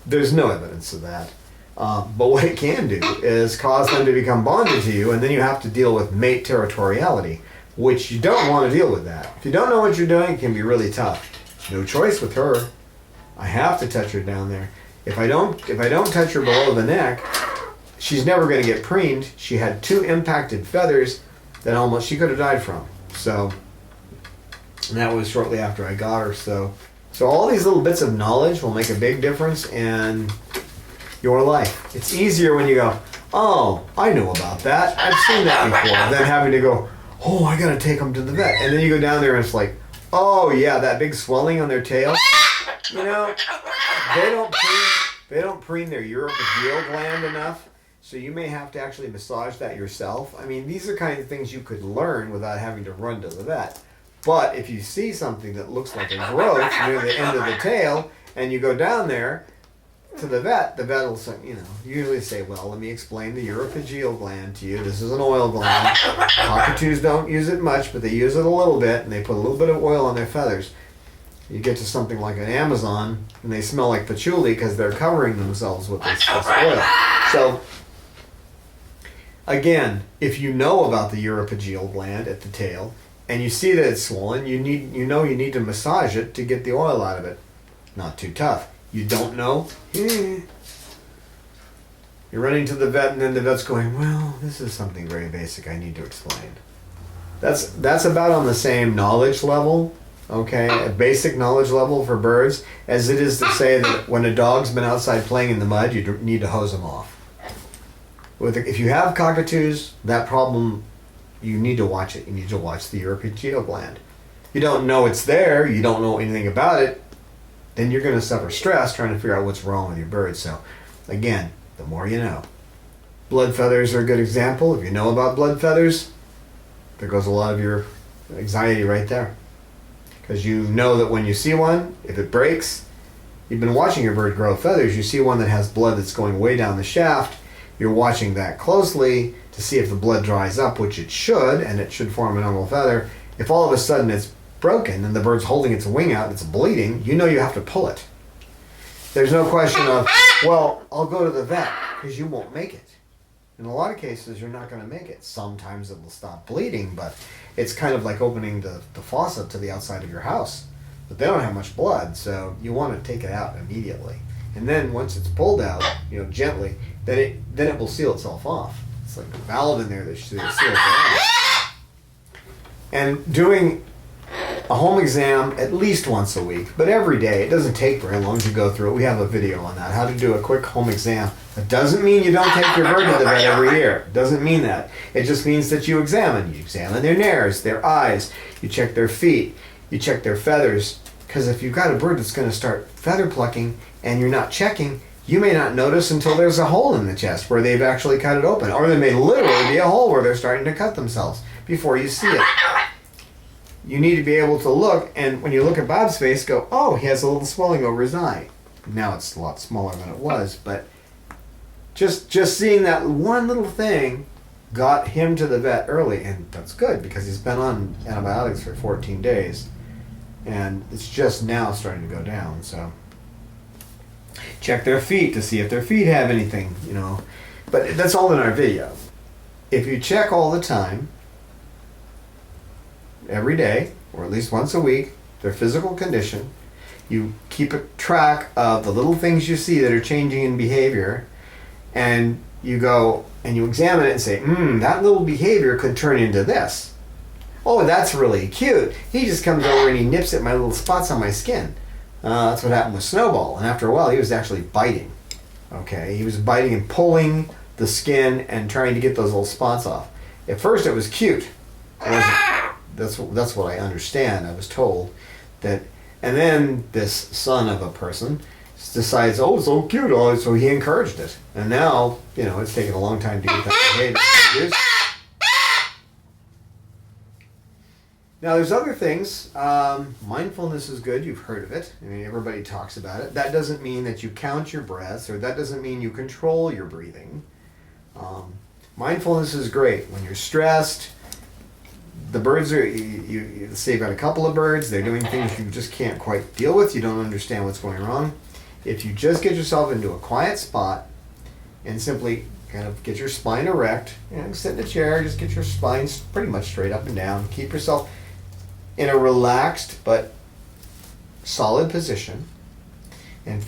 There's no evidence of that. But what it can do is cause them to become bonded to you, and then you have to deal with mate territoriality, which you don't want to deal with that. If you don't know what you're doing, it can be really tough. No choice with her. I have to touch her down there. If I don't touch her below the neck, she's never going to get preened. She had 2 impacted feathers that she could have died from. So, and that was shortly after I got her. So all these little bits of knowledge will make a big difference in your life. It's easier when you go, oh, I know about that. I've seen that before. Than having to go, oh, I got to take them to the vet. And then you go down there and it's like, oh yeah, that big swelling on their tail. You know, they don't preen their uropygeal gland enough. So you may have to actually massage that yourself. I mean, these are kind of things you could learn without having to run to the vet. But if you see something that looks like a growth near the end of the tail, and you go down there to the vet will say, usually say, well, let me explain the uropygeal gland to you. This is an oil gland. Cockatoos don't use it much, but they use it a little bit, and they put a little bit of oil on their feathers. You get to something like an Amazon, and they smell like patchouli because they're covering themselves with this oil. So, again, if you know about the uropygeal gland at the tail, and you see that it's swollen, you need to massage it to get the oil out of it. Not too tough. You don't know? You're running to the vet, and then the vet's going, well, this is something very basic I need to explain. That's about on the same knowledge level, okay, a basic knowledge level for birds, as it is to say that when a dog's been outside playing in the mud, you need to hose them off. If you have cockatoos, that problem, you need to watch it. You need to watch the uropygeal gland. You don't know it's there, you don't know anything about it, then you're going to suffer stress trying to figure out what's wrong with your bird. So, again, the more you know. Blood feathers are a good example. If you know about blood feathers, there goes a lot of your anxiety right there. Because you know that when you see one, if it breaks, you've been watching your bird grow feathers, you see one that has blood that's going way down the shaft, you're watching that closely to see if the blood dries up, which it should, and it should form a normal feather. If all of a sudden it's broken and the bird's holding its wing out and it's bleeding, you know you have to pull it. There's no question of, well, I'll go to the vet because you won't make it. In a lot of cases, you're not going to make it. Sometimes it will stop bleeding, but it's kind of like opening the faucet to the outside of your house. But they don't have much blood, so you want to take it out immediately. And then once it's pulled out, gently, then it will seal itself off. It's like a valve in there that seals it off. And doing a home exam at least once a week, but every day. It doesn't take very long to go through it. We have a video on that, how to do a quick home exam. It doesn't mean you don't take your bird to the vet every year. It doesn't mean that. It just means that you examine. You examine their nares, their eyes, you check their feet, you check their feathers. Because if you've got a bird that's going to start feather plucking and you're not checking, you may not notice until there's a hole in the chest where they've actually cut it open. Or there may literally be a hole where they're starting to cut themselves before you see it. you need to be able to look, and when you look at Bob's face, go, oh, he has a little swelling over his eye. Now it's a lot smaller than it was, but just seeing that one little thing got him to the vet early, and that's good because he's been on antibiotics for 14 days, and it's just now starting to go down. So check their feet to see if their feet have anything, you know. But that's all in our video. If you check all the time, every day, or at least once a week, their physical condition, you keep a track of the little things you see that are changing in behavior, and you go and you examine it and say, that little behavior could turn into this. Oh, that's really cute. He just comes over and he nips at my little spots on my skin. That's what happened with Snowball. And after a while, he was actually biting. Okay, he was biting and pulling the skin and trying to get those little spots off. At first, it was cute. It wasn't, that's what I understand. I was told that, and then this son of a person decides, oh, so cute, so he encouraged it. And now, you know, it's taken a long time to get that behavior introduced. Now, there's other things. Mindfulness is good. You've heard of it. I mean, everybody talks about it. That doesn't mean that you count your breaths, or that doesn't mean you control your breathing. Mindfulness is great. When you're stressed, the birds are, you say you've got a couple of birds, they're doing things you just can't quite deal with, you don't understand what's going wrong. If you just get yourself into a quiet spot and simply kind of get your spine erect, you know, sit in a chair, just get your spine pretty much straight up and down, keep yourself in a relaxed but solid position, and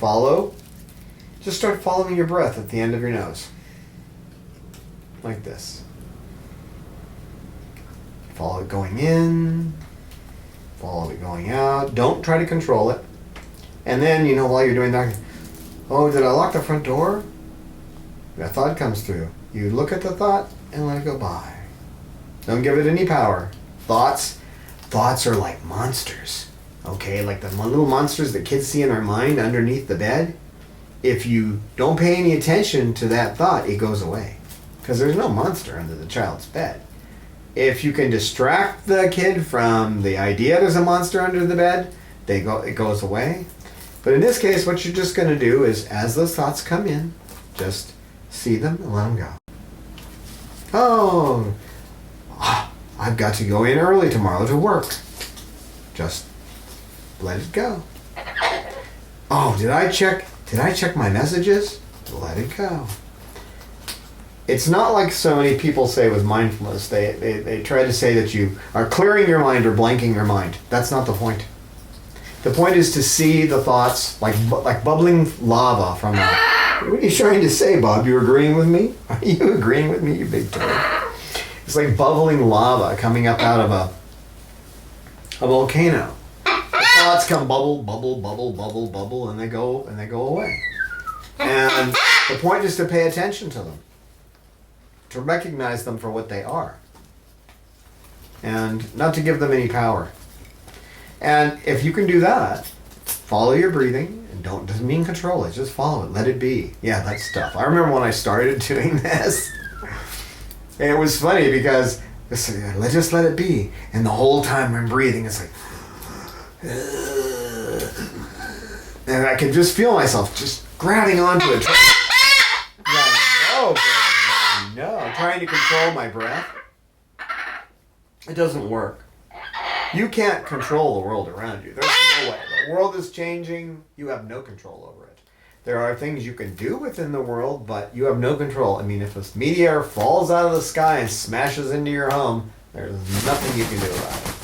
just start following your breath at the end of your nose. Like this. Follow it going in, follow it going out. Don't try to control it. And then, you know, while you're doing that, oh, did I lock the front door? That thought comes through. You look at the thought and let it go by. Don't give it any power. Thoughts are like monsters. Okay, like the little monsters that kids see in their mind underneath the bed. If you don't pay any attention to that thought, it goes away. Because there's no monster under the child's bed. If you can distract the kid from the idea there's a monster under the bed, it goes away. But in this case, what you're just going to do is, as those thoughts come in, just see them and let them go. Oh, I've got to go in early tomorrow to work. Just let it go. Oh, did I check my messages? Let it go. It's not like so many people say with mindfulness. They try to say that you are clearing your mind or blanking your mind. That's not the point. The point is to see the thoughts like bubbling lava from a... What are you trying to say, Bob? You agreeing with me? Are you agreeing with me, you big toad? It's like bubbling lava coming up out of a volcano. The thoughts come bubble, bubble, bubble, bubble, bubble, and they go away. And the point is to pay attention to them, to recognize them for what they are, and not to give them any power. And if you can do that, follow your breathing, and doesn't mean control it, just follow it, let it be. Yeah, that's tough. I remember when I started doing this, and it was funny because just let it be, and the whole time I'm breathing, it's like, and I can just feel myself just grabbing onto it. No, trying to control my breath. It doesn't work. You can't control the world around you. There's no way. The world is changing. You have no control over it. There are things you can do within the world, but you have no control. I mean, if a meteor falls out of the sky and smashes into your home, there's nothing you can do about it.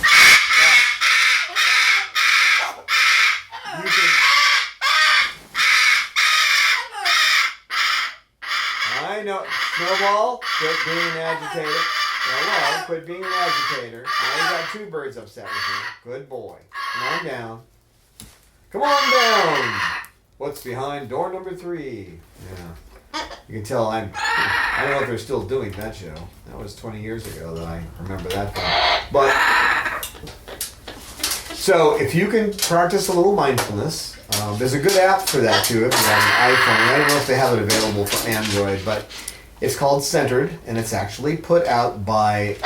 I know. Snowball, quit being an agitator. Snowball, quit being an agitator. Now you got two birds upset with you. Good boy. Come on down. Come on down. What's behind door number 3? Yeah. You can tell I don't know if they're still doing that show. That was 20 years ago that I remember that thing. But, so if you can practice a little mindfulness, there's a good app for that too if you have an iPhone. I don't know if they have it available for Android, but it's called Centered, and it's actually put out by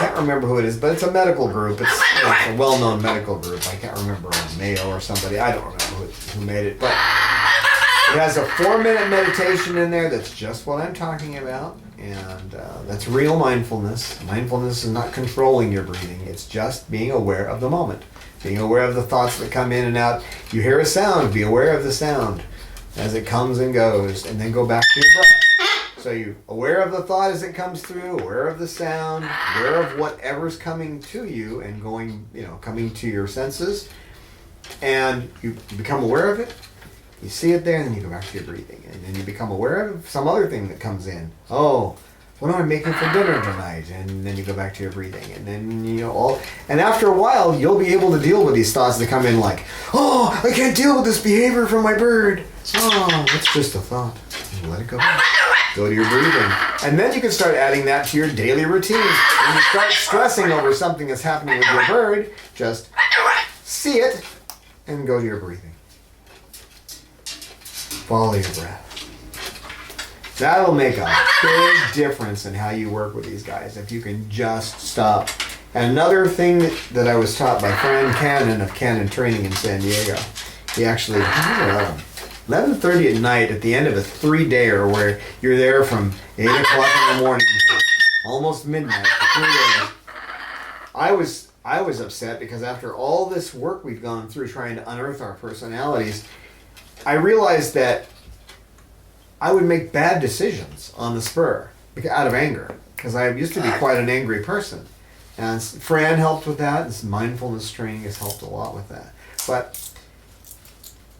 can't remember who it is, but it's a medical group. It's a well-known medical group. I can't remember, Mayo or somebody. I don't remember who made it, but it has a 4-minute meditation in there that's just what I'm talking about, and that's real mindfulness. Mindfulness is not controlling your breathing. It's just being aware of the moment, being aware of the thoughts that come in and out. You hear a sound, be aware of the sound as it comes and goes, and then go back to your breath. So you're aware of the thought as it comes through, aware of the sound, aware of whatever's coming to you and going, coming to your senses, and you become aware of it. You see it there, and then you go back to your breathing. And then you become aware of some other thing that comes in. Oh, what am I making for dinner tonight? And then you go back to your breathing. And then, and after a while, you'll be able to deal with these thoughts that come in like, oh, I can't deal with this behavior from my bird. Oh, it's just a thought. And let it go. Go to your breathing. And then you can start adding that to your daily routine. When you start stressing over something that's happening with your bird, just see it and go to your breathing. Follow your breath. That'll make a big difference in how you work with these guys, if you can just stop. And another thing that I was taught by Fran Cannon of Cannon Training in San Diego, he actually, 11:30 at night at the end of a 3-dayer where you're there from 8 o'clock in the morning to almost midnight for 3 days. I was upset because after all this work we've gone through trying to unearth our personalities, I realized that I would make bad decisions on the spur out of anger, because I used to be quite an angry person. And Fran helped with that. This mindfulness training has helped a lot with that. But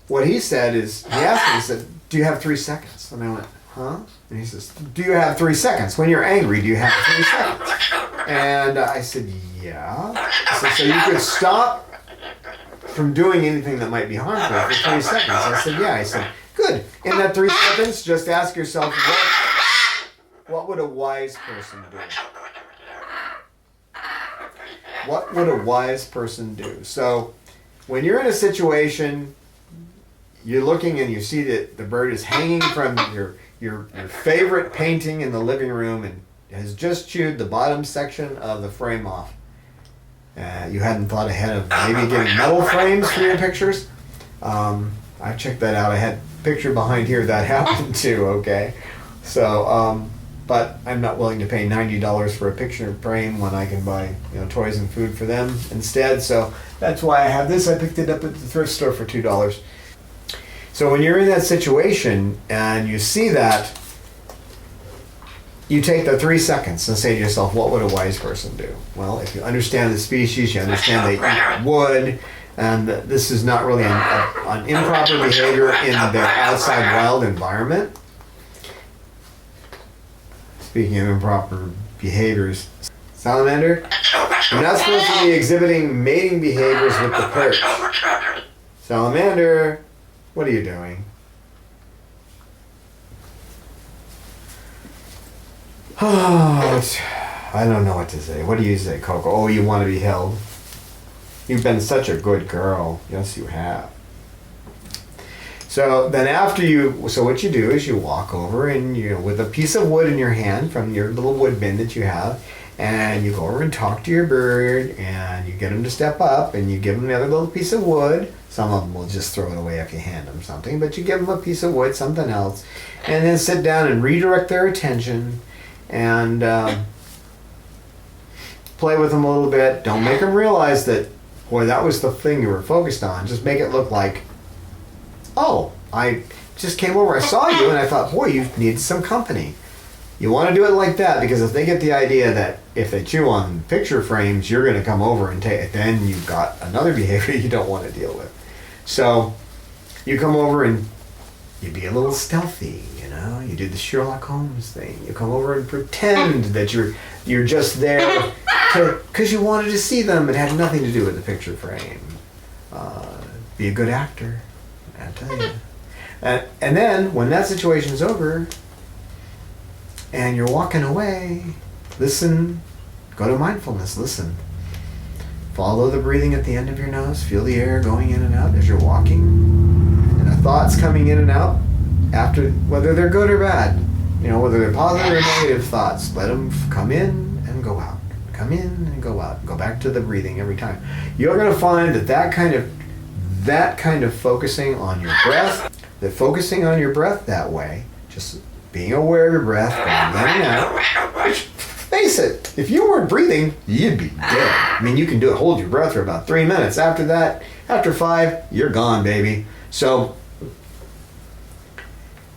what he said is, he asked me, he said, do you have 3 seconds? And I went, huh? And he says, do you have 3 seconds? When you're angry, do you have 3 seconds? And I said, yeah. He said, so you could stop from doing anything that might be harmful for 3 seconds. I said, yeah. I said, good. In that 3 seconds, just ask yourself, what would a wise person do? What would a wise person do? So when you're in a situation, you're looking and you see that the bird is hanging from your favorite painting in the living room and has just chewed the bottom section of the frame off. You hadn't thought ahead of maybe getting metal frames for your pictures. I checked that out. I had a picture behind here that happened too, okay? So, but I'm not willing to pay $90 for a picture frame when I can buy toys and food for them instead. So that's why I have this. I picked it up at the thrift store for $2. So when you're in that situation and you see that, you take the 3 seconds and say to yourself, what would a wise person do? Well, if you understand the species, you understand they eat wood, and that this is not really an improper behavior in their outside wild environment. Speaking of improper behaviors, salamander, you're not supposed to be exhibiting mating behaviors with the perch. Salamander, what are you doing? Oh, I don't know what to say. What do you say, Coco? Oh, you want to be held? You've been such a good girl. Yes, you have. So then so what you do is you walk over and with a piece of wood in your hand from your little wood bin that you have, and you go over and talk to your bird, and you get him to step up, and you give him another little piece of wood. Some of them will just throw it away if you hand them something, but you give them a piece of wood, something else, and then sit down and redirect their attention and play with them a little bit. Don't make them realize that, boy, that was the thing you were focused on. Just make it look like, oh, I just came over, I saw you, and I thought, boy, you need some company. You want to do it like that, because if they get the idea that if they chew on picture frames, you're going to come over and take it, then you've got another behavior you don't want to deal with. So you come over and you be a little stealthy, you do the Sherlock Holmes thing. You come over and pretend that you're just there because you wanted to see them. It had nothing to do with the picture frame. Be a good actor, I tell you. And then when that situation's over and you're walking away, listen, go to mindfulness, listen. Follow the breathing at the end of your nose. Feel the air going in and out as you're walking. And the thoughts coming in and out, after, whether they're good or bad, whether they're positive or negative thoughts, let them come in and go out. come in and go out. Go back to the breathing every time. You're going to find that kind of focusing on your breath, that way, just being aware of your breath, going in and out. Which, face it, if you weren't breathing, you'd be dead. I mean, you can hold your breath for about 3 minutes. After that, after 5, you're gone, baby. So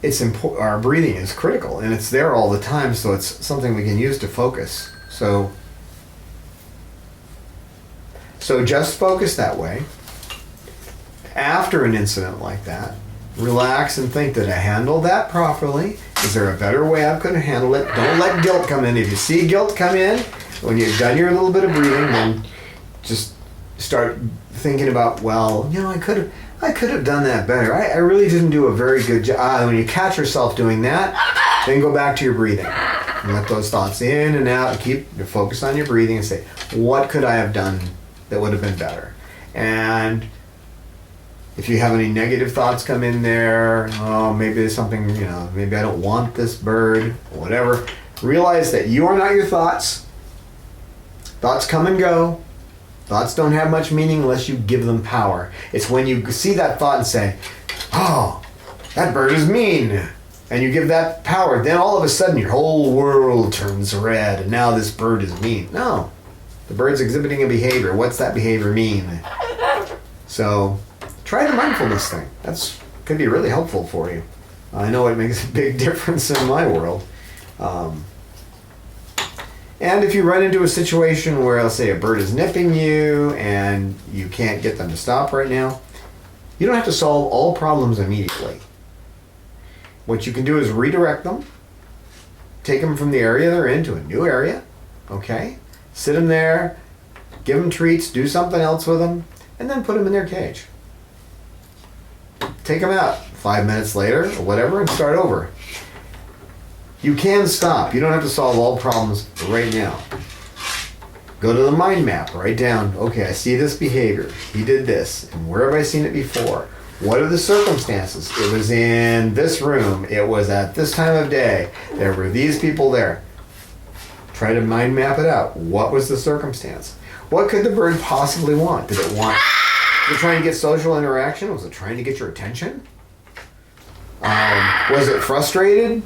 it's important. Our breathing is critical, and it's there all the time. So it's something we can use to focus. So just focus that way. After an incident like that, relax and think, did I handle that properly? Is there a better way I could handle it? Don't let guilt come in. If you see guilt come in, when you've done your little bit of breathing, then just start thinking about, well, I could have done that better. I really didn't do a very good job. When you catch yourself doing that, then go back to your breathing. And let those thoughts in and out, and keep your focus on your breathing and say, what could I have done that would have been better? And if you have any negative thoughts come in there, maybe there's something, maybe I don't want this bird, or whatever. Realize that you are not your thoughts. Thoughts come and go. Thoughts don't have much meaning unless you give them power. It's when you see that thought and say, oh, that bird is mean, and you give that power, then all of a sudden your whole world turns red, and now this bird is mean. No, the bird's exhibiting a behavior. What's that behavior mean? So try the mindfulness thing. That's could be really helpful for you. I know it makes a big difference in my world. And if you run into a situation where, let's say, a bird is nipping you and you can't get them to stop right now, you don't have to solve all problems immediately. What you can do is redirect them, take them from the area they're in to a new area, okay? Sit them there, give them treats, do something else with them, and then put them in their cage. Take them out 5 minutes later or whatever and start over. You can stop. You don't have to solve all problems right now. Go to the mind map, write down, okay, I see this behavior. He did this. And where have I seen it before? What are the circumstances? It was in this room. It was at this time of day. There were these people there. Try to mind map it out. What was the circumstance? What could the bird possibly want? Did it try and get social interaction? Was it trying to get your attention? Was it frustrated?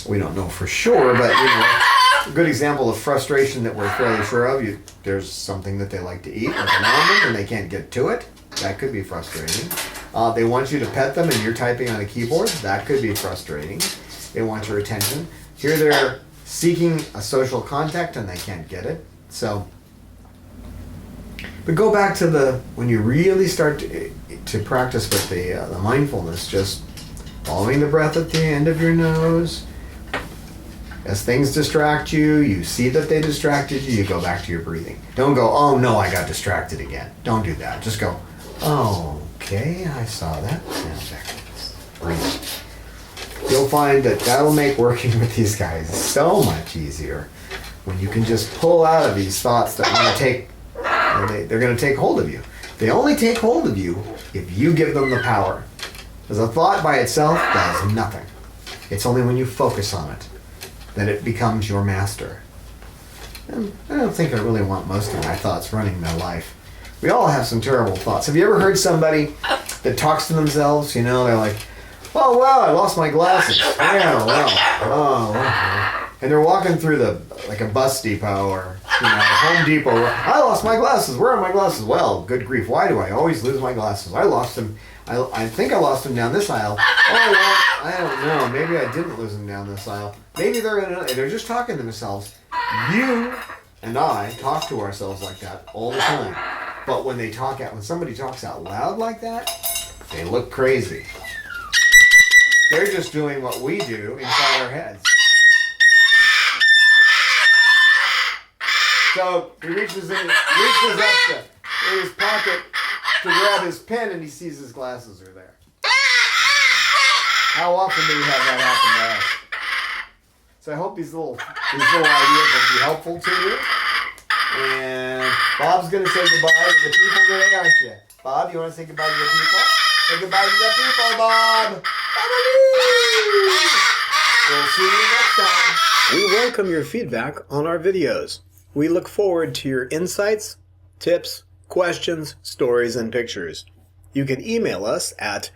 We don't know for sure, but a good example of frustration that we're fairly sure of, there's something that they like to eat, like an almond, and they can't get to it. That could be frustrating. They want you to pet them and you're typing on a keyboard. That could be frustrating. They want your attention. Here they're seeking a social contact and they can't get it. But go back to when you really start to practice with the mindfulness, just following the breath at the end of your nose. As things distract you, you see that they distracted you, you go back to your breathing. Don't go, oh no, I got distracted again. Don't do that. Just go, oh, okay, I saw that. Now back to this. Breathe. You'll find that'll make working with these guys so much easier when you can just pull out of these thoughts that want to take, they're going to take hold of you. They only take hold of you if you give them the power. Because a thought by itself does nothing. It's only when you focus on it that it becomes your master. And I don't think I really want most of my thoughts running my life. We all have some terrible thoughts. Have you ever heard somebody that talks to themselves? They're like, oh wow, I lost my glasses. Yeah, well, oh well. And they're walking through like a bus depot or Home Depot. I lost my glasses. Where are my glasses? Well, good grief, why do I always lose my glasses? I lost them. I think I lost them down this aisle. Oh, well, I don't know. Maybe I didn't lose them down this aisle. Maybe they're just talking to themselves. You and I talk to ourselves like that all the time. But when somebody talks out loud like that, they look crazy. They're just doing what we do inside our heads. So he reaches up to in his pocket to grab his pen, and he sees his glasses are there. How often do we have that happen to us? So I hope these little ideas will be helpful to you. And Bob's going to say goodbye to the people today, aren't you? Bob, you want to say goodbye to the people? Say goodbye to the people, Bob. We'll see you next time. We welcome your feedback on our videos. We look forward to your insights, tips, questions, stories, and pictures. You can email us at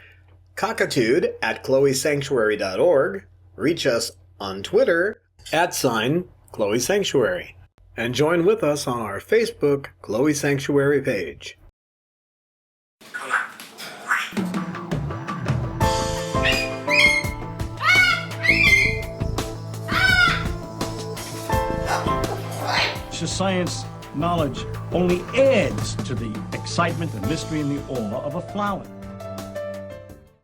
cockatude@chloesanctuary.org, reach us on Twitter @Chloe Sanctuary, and join with us on our Facebook Chloe Sanctuary page. Science knowledge only adds to the excitement, the mystery, and the awe of a flower.